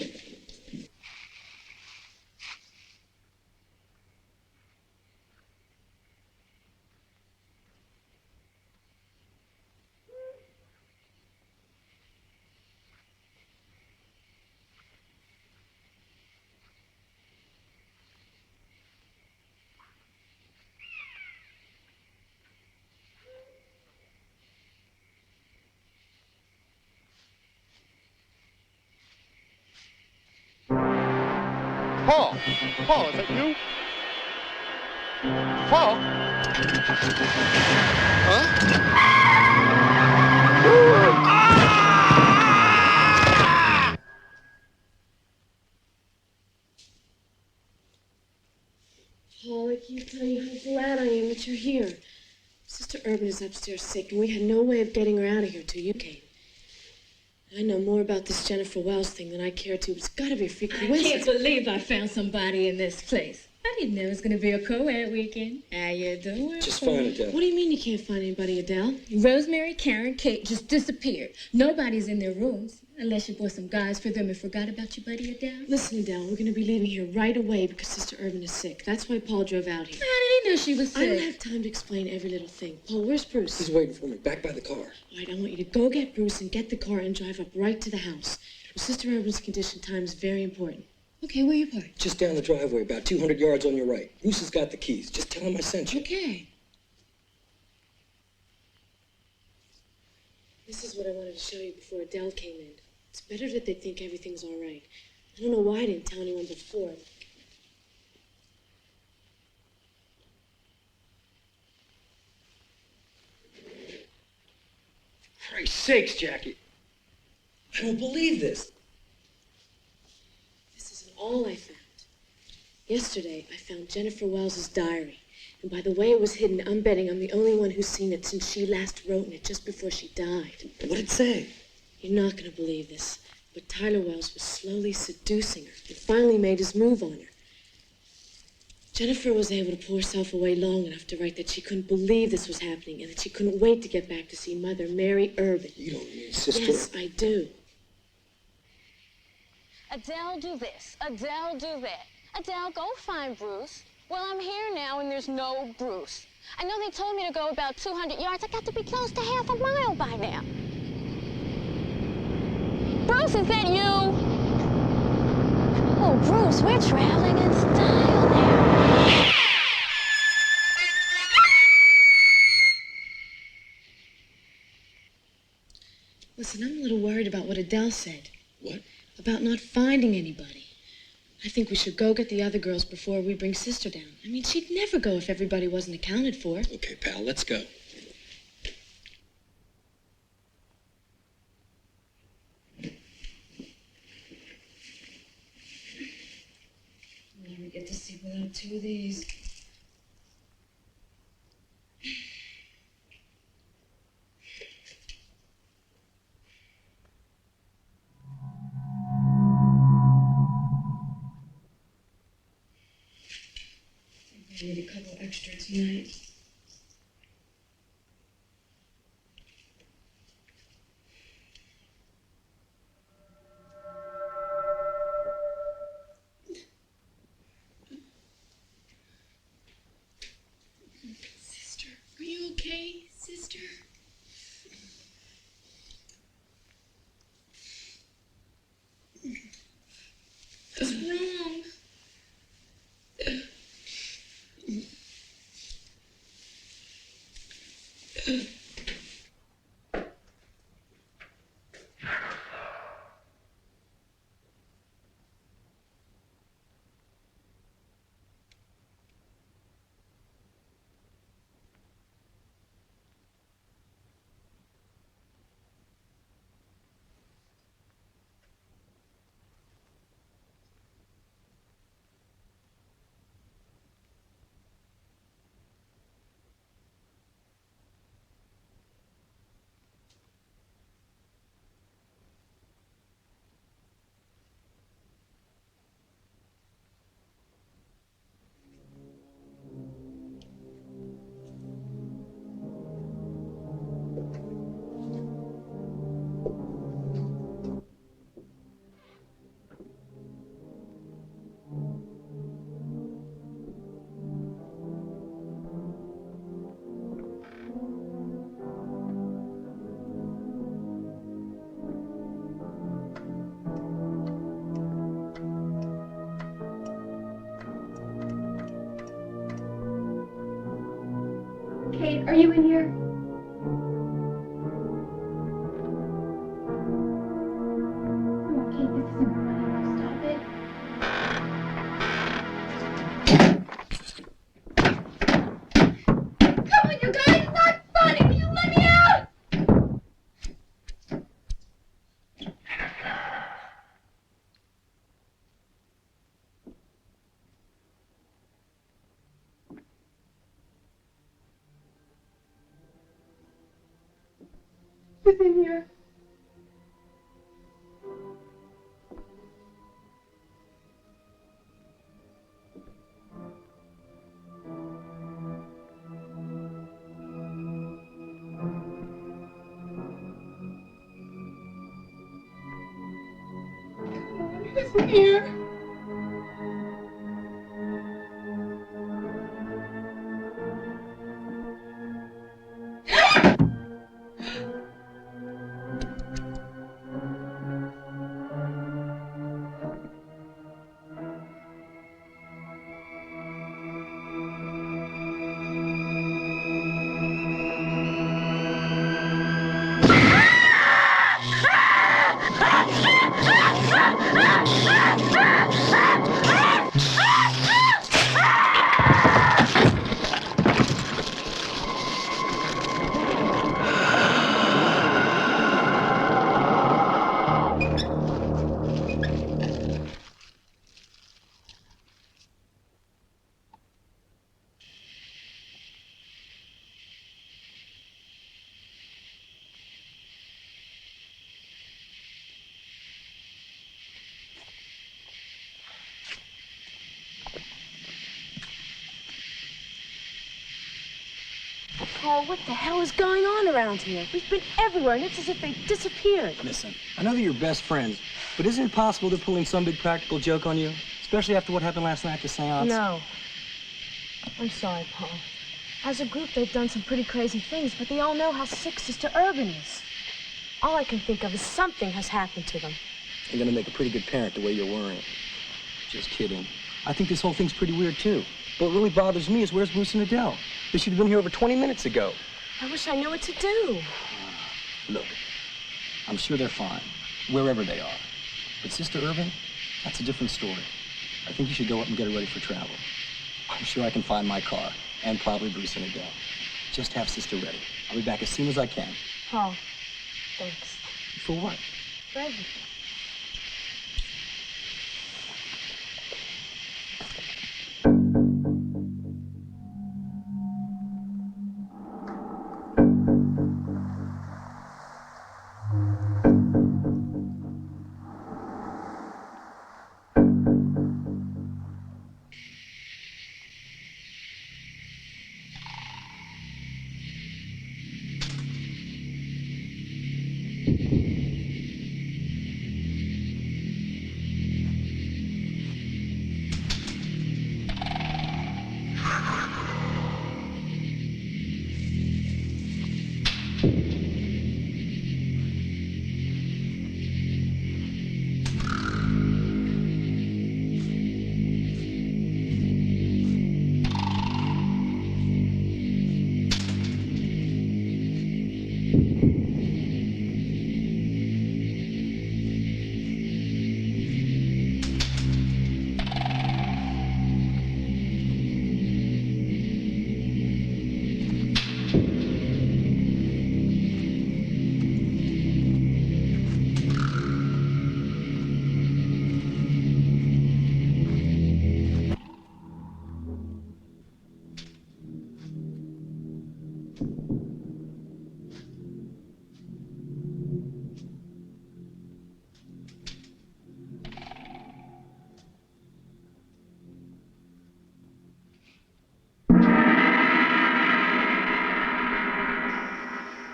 Paul! Paul, is that you? Paul? Paul, I can't tell you how glad I am that you're here. Sister Urban is upstairs sick, and we had no way of getting her out of here till you came. I know more about this Jennifer Wells thing than I care to, but it's gotta be a freak I coincidence. can't believe I found somebody in this place. I didn't know it was going to be a co-ed weekend. How you doing? Just fine, Adele. What do you mean you can't find anybody, Adele? Rosemary, Karen, Kate just disappeared. Nobody's in their rooms, unless you bought some guys for them and forgot about your buddy Adele. Listen, Adele, we're gonna be leaving here right away because Sister Urban is sick. That's why Paul drove out here. How did he know she was sick? I don't have time to explain every little thing. Paul, where's Bruce? He's waiting for me, back by the car. All right, I want you to go get Bruce and get the car and drive up right to the house. With Sister Urban's condition, time is very important. Okay, where you parked? Just down the driveway, about 200 yards on your right. Bruce has got the keys. Just tell him I sent you. Okay. This is what I wanted to show you before Adele came in. It's better that they think everything's all right. I don't know why I didn't tell anyone before. Christ's sakes, Jackie. I don't believe this. This isn't all I found. Yesterday, I found Jennifer Wells's diary. And by the way it was hidden, I'm betting I'm the only one who's seen it since she last wrote in it just before she died. What'd it say? You're not going to believe this, but Tyler Wells was slowly seducing her and finally made his move on her. Jennifer was able to pull herself away long enough to write that she couldn't believe this was happening and that she couldn't wait to get back to see Mother Mary Urban. You don't mean Sister... Yes, I do. Adele, do this. Adele, do that. Adele, go find Bruce. Well, I'm here now and there's no Bruce. I know they told me to go about 200 yards. I got to be close to half a mile by now. Bruce, is that you? Oh, Bruce, we're traveling in style now. Listen, I'm a little worried about what Adele said. What? About not finding anybody. I think we should go get the other girls before we bring Sister down. I mean, she'd never go if everybody wasn't accounted for. Okay, pal, let's go. Never get to sleep without two of these. I need a couple extra tonight. Sister, are you okay, sister? What's wrong? you in here? Come on, Kate, this isn't funny. Stop it. Come on, you guys, it's not funny. Will you let me out? Who's in here? Who's in here? Paul, what the hell is going on around here? We've been everywhere, and it's as if they disappeared. Listen, I know that you're best friends, but isn't it possible they're pulling some big practical joke on you? Especially after what happened last night at the seance? No. I'm sorry, Paul. As a group, they've done some pretty crazy things, but they all know how sick Sister Urban is. All I can think of is something has happened to them. You're gonna make a pretty good parent the way you're worrying. Just kidding. I think this whole thing's pretty weird, too. But what really bothers me is where's Bruce and Adele? They should have been here over 20 minutes ago. I wish I knew what to do. Look, I'm sure they're fine, wherever they are. But Sister Urban, that's a different story. I think you should go up and get her ready for travel. I'm sure I can find my car, and probably Bruce and Adele. Just have Sister ready. I'll be back as soon as I can. Paul, thanks. For what? For everything.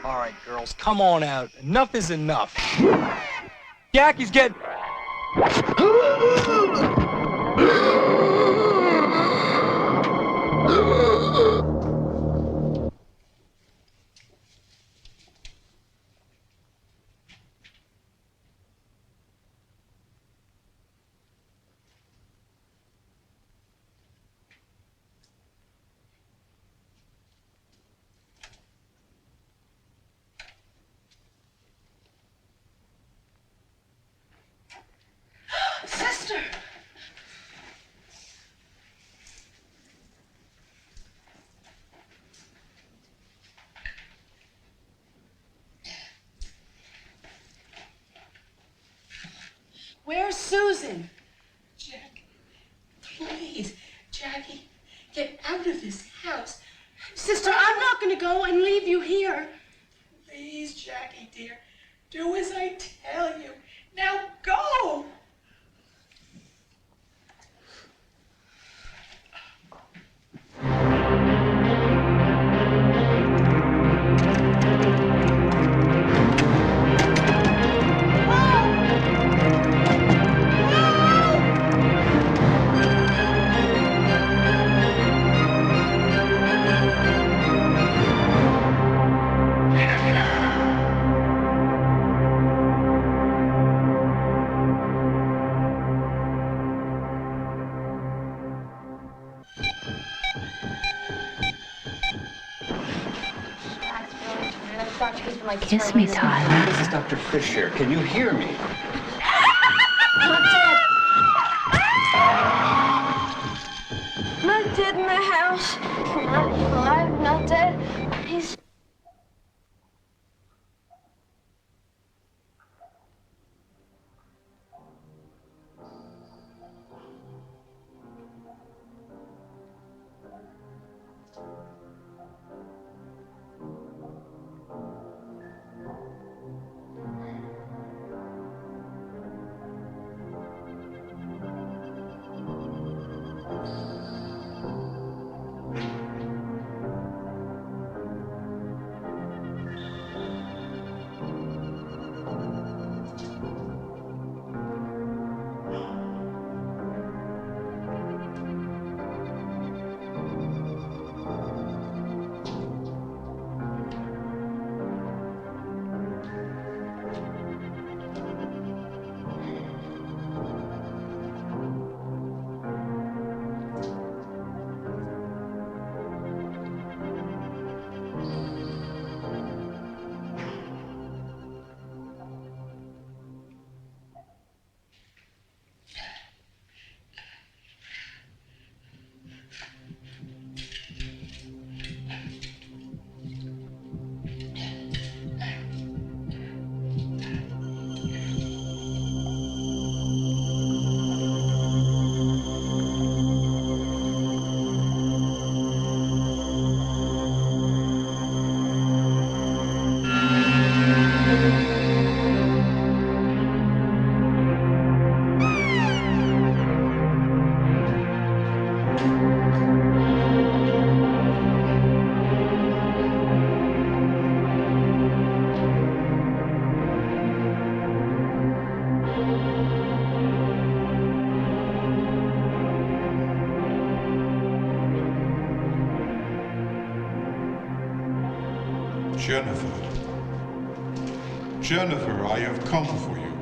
All right, girls, come on out. Enough is enough. Jackie's getting... Where's Susan? Jack, please, Jackie, get out of this house. Sister, I'm not going to go and leave you here. Please, Jackie, dear, do as I tell you. Now go! Kiss me, Tyler. This is Dr. Chris here. Can you hear me? Not dead in the house. Not alive, not dead. He's... Jennifer, I have come for you.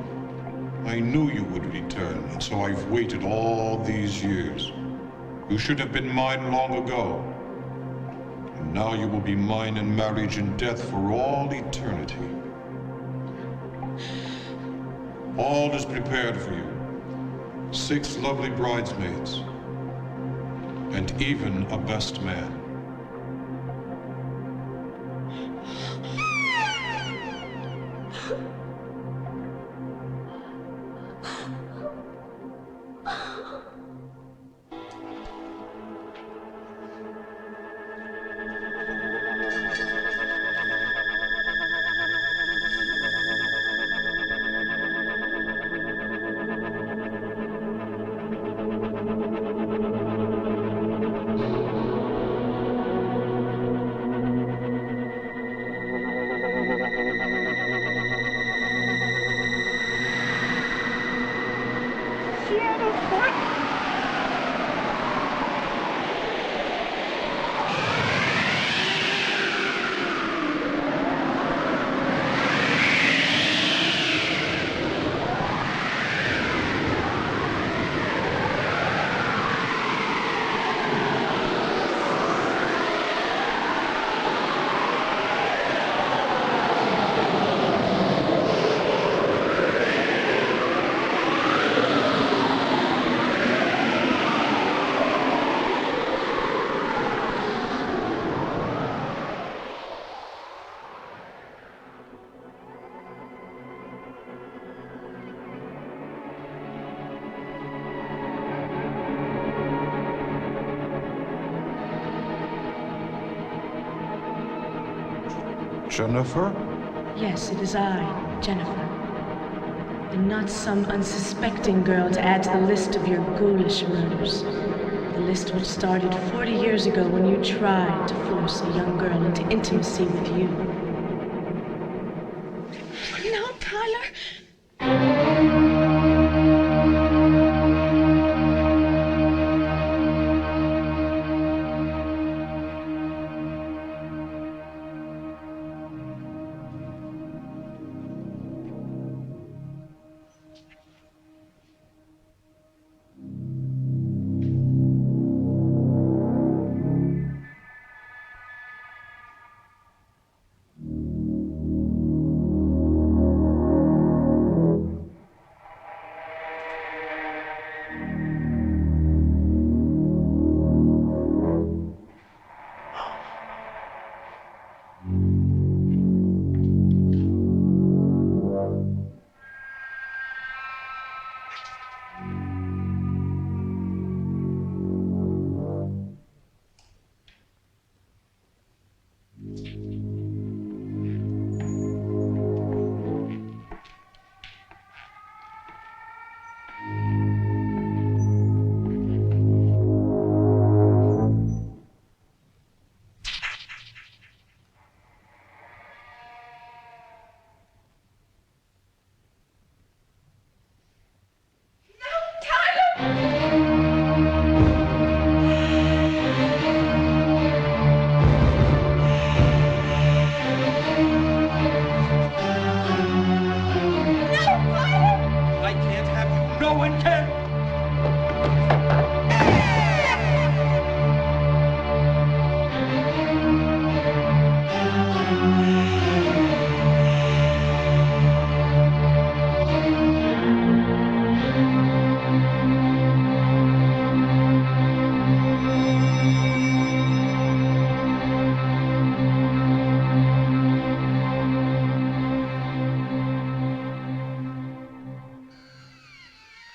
I knew you would return, and so I've waited all these years. You should have been mine long ago. And now you will be mine in marriage and death for all eternity. All is prepared for you. 6 lovely bridesmaids, and even a best man. Jennifer? Yes, it is I, Jennifer. And not some unsuspecting girl to add to the list of your ghoulish murders. The list which started 40 years ago when you tried to force a young girl into intimacy with you. No, Tyler.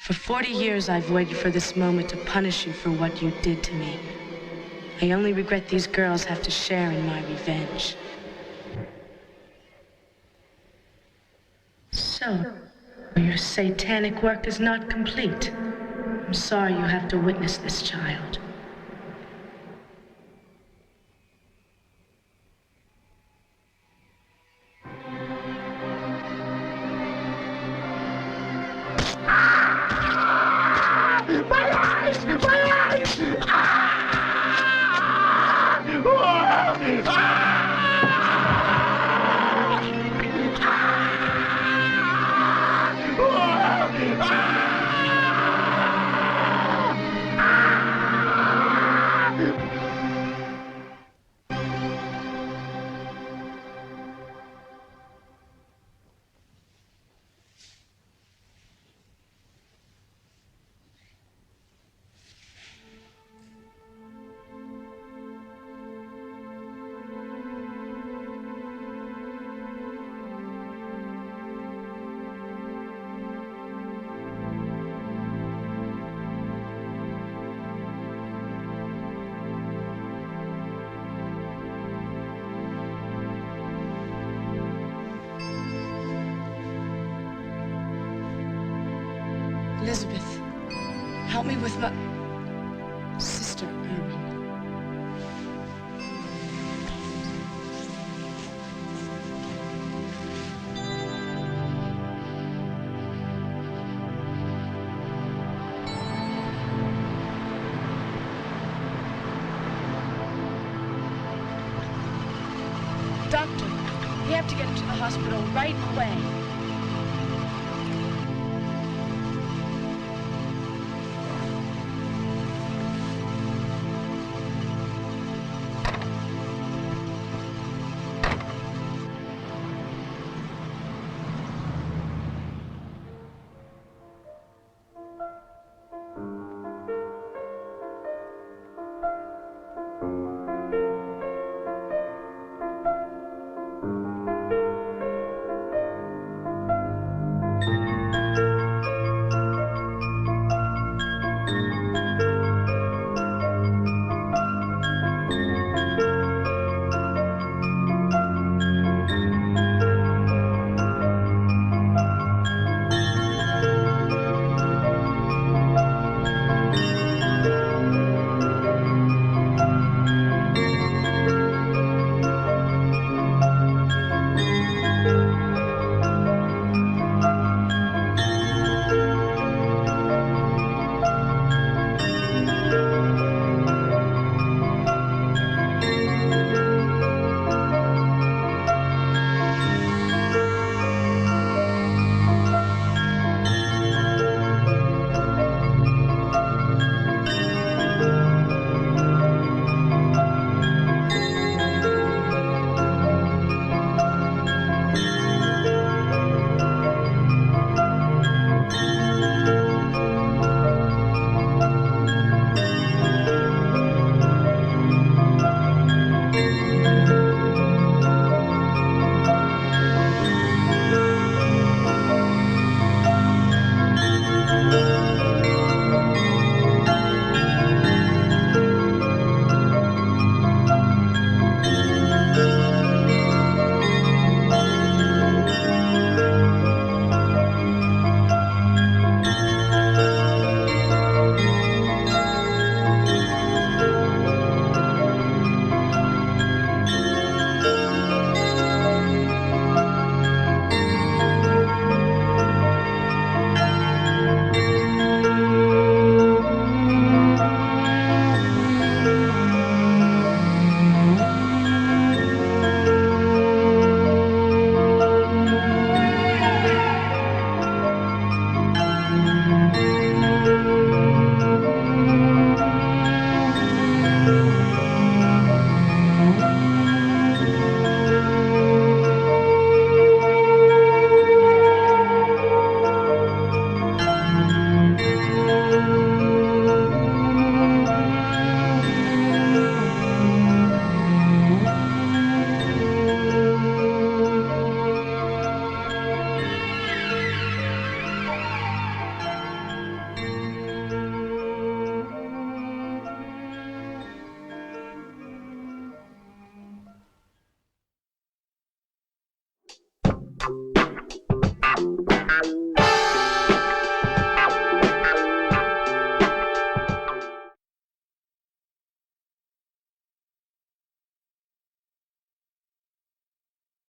For 40 years, I've waited for this moment to punish you for what you did to me. I only regret these girls have to share in my revenge. So, your satanic work is not complete. I'm sorry you have to witness this, child. Elizabeth, help me with my sister, Irene. Doctor, we have to get him to the hospital right away.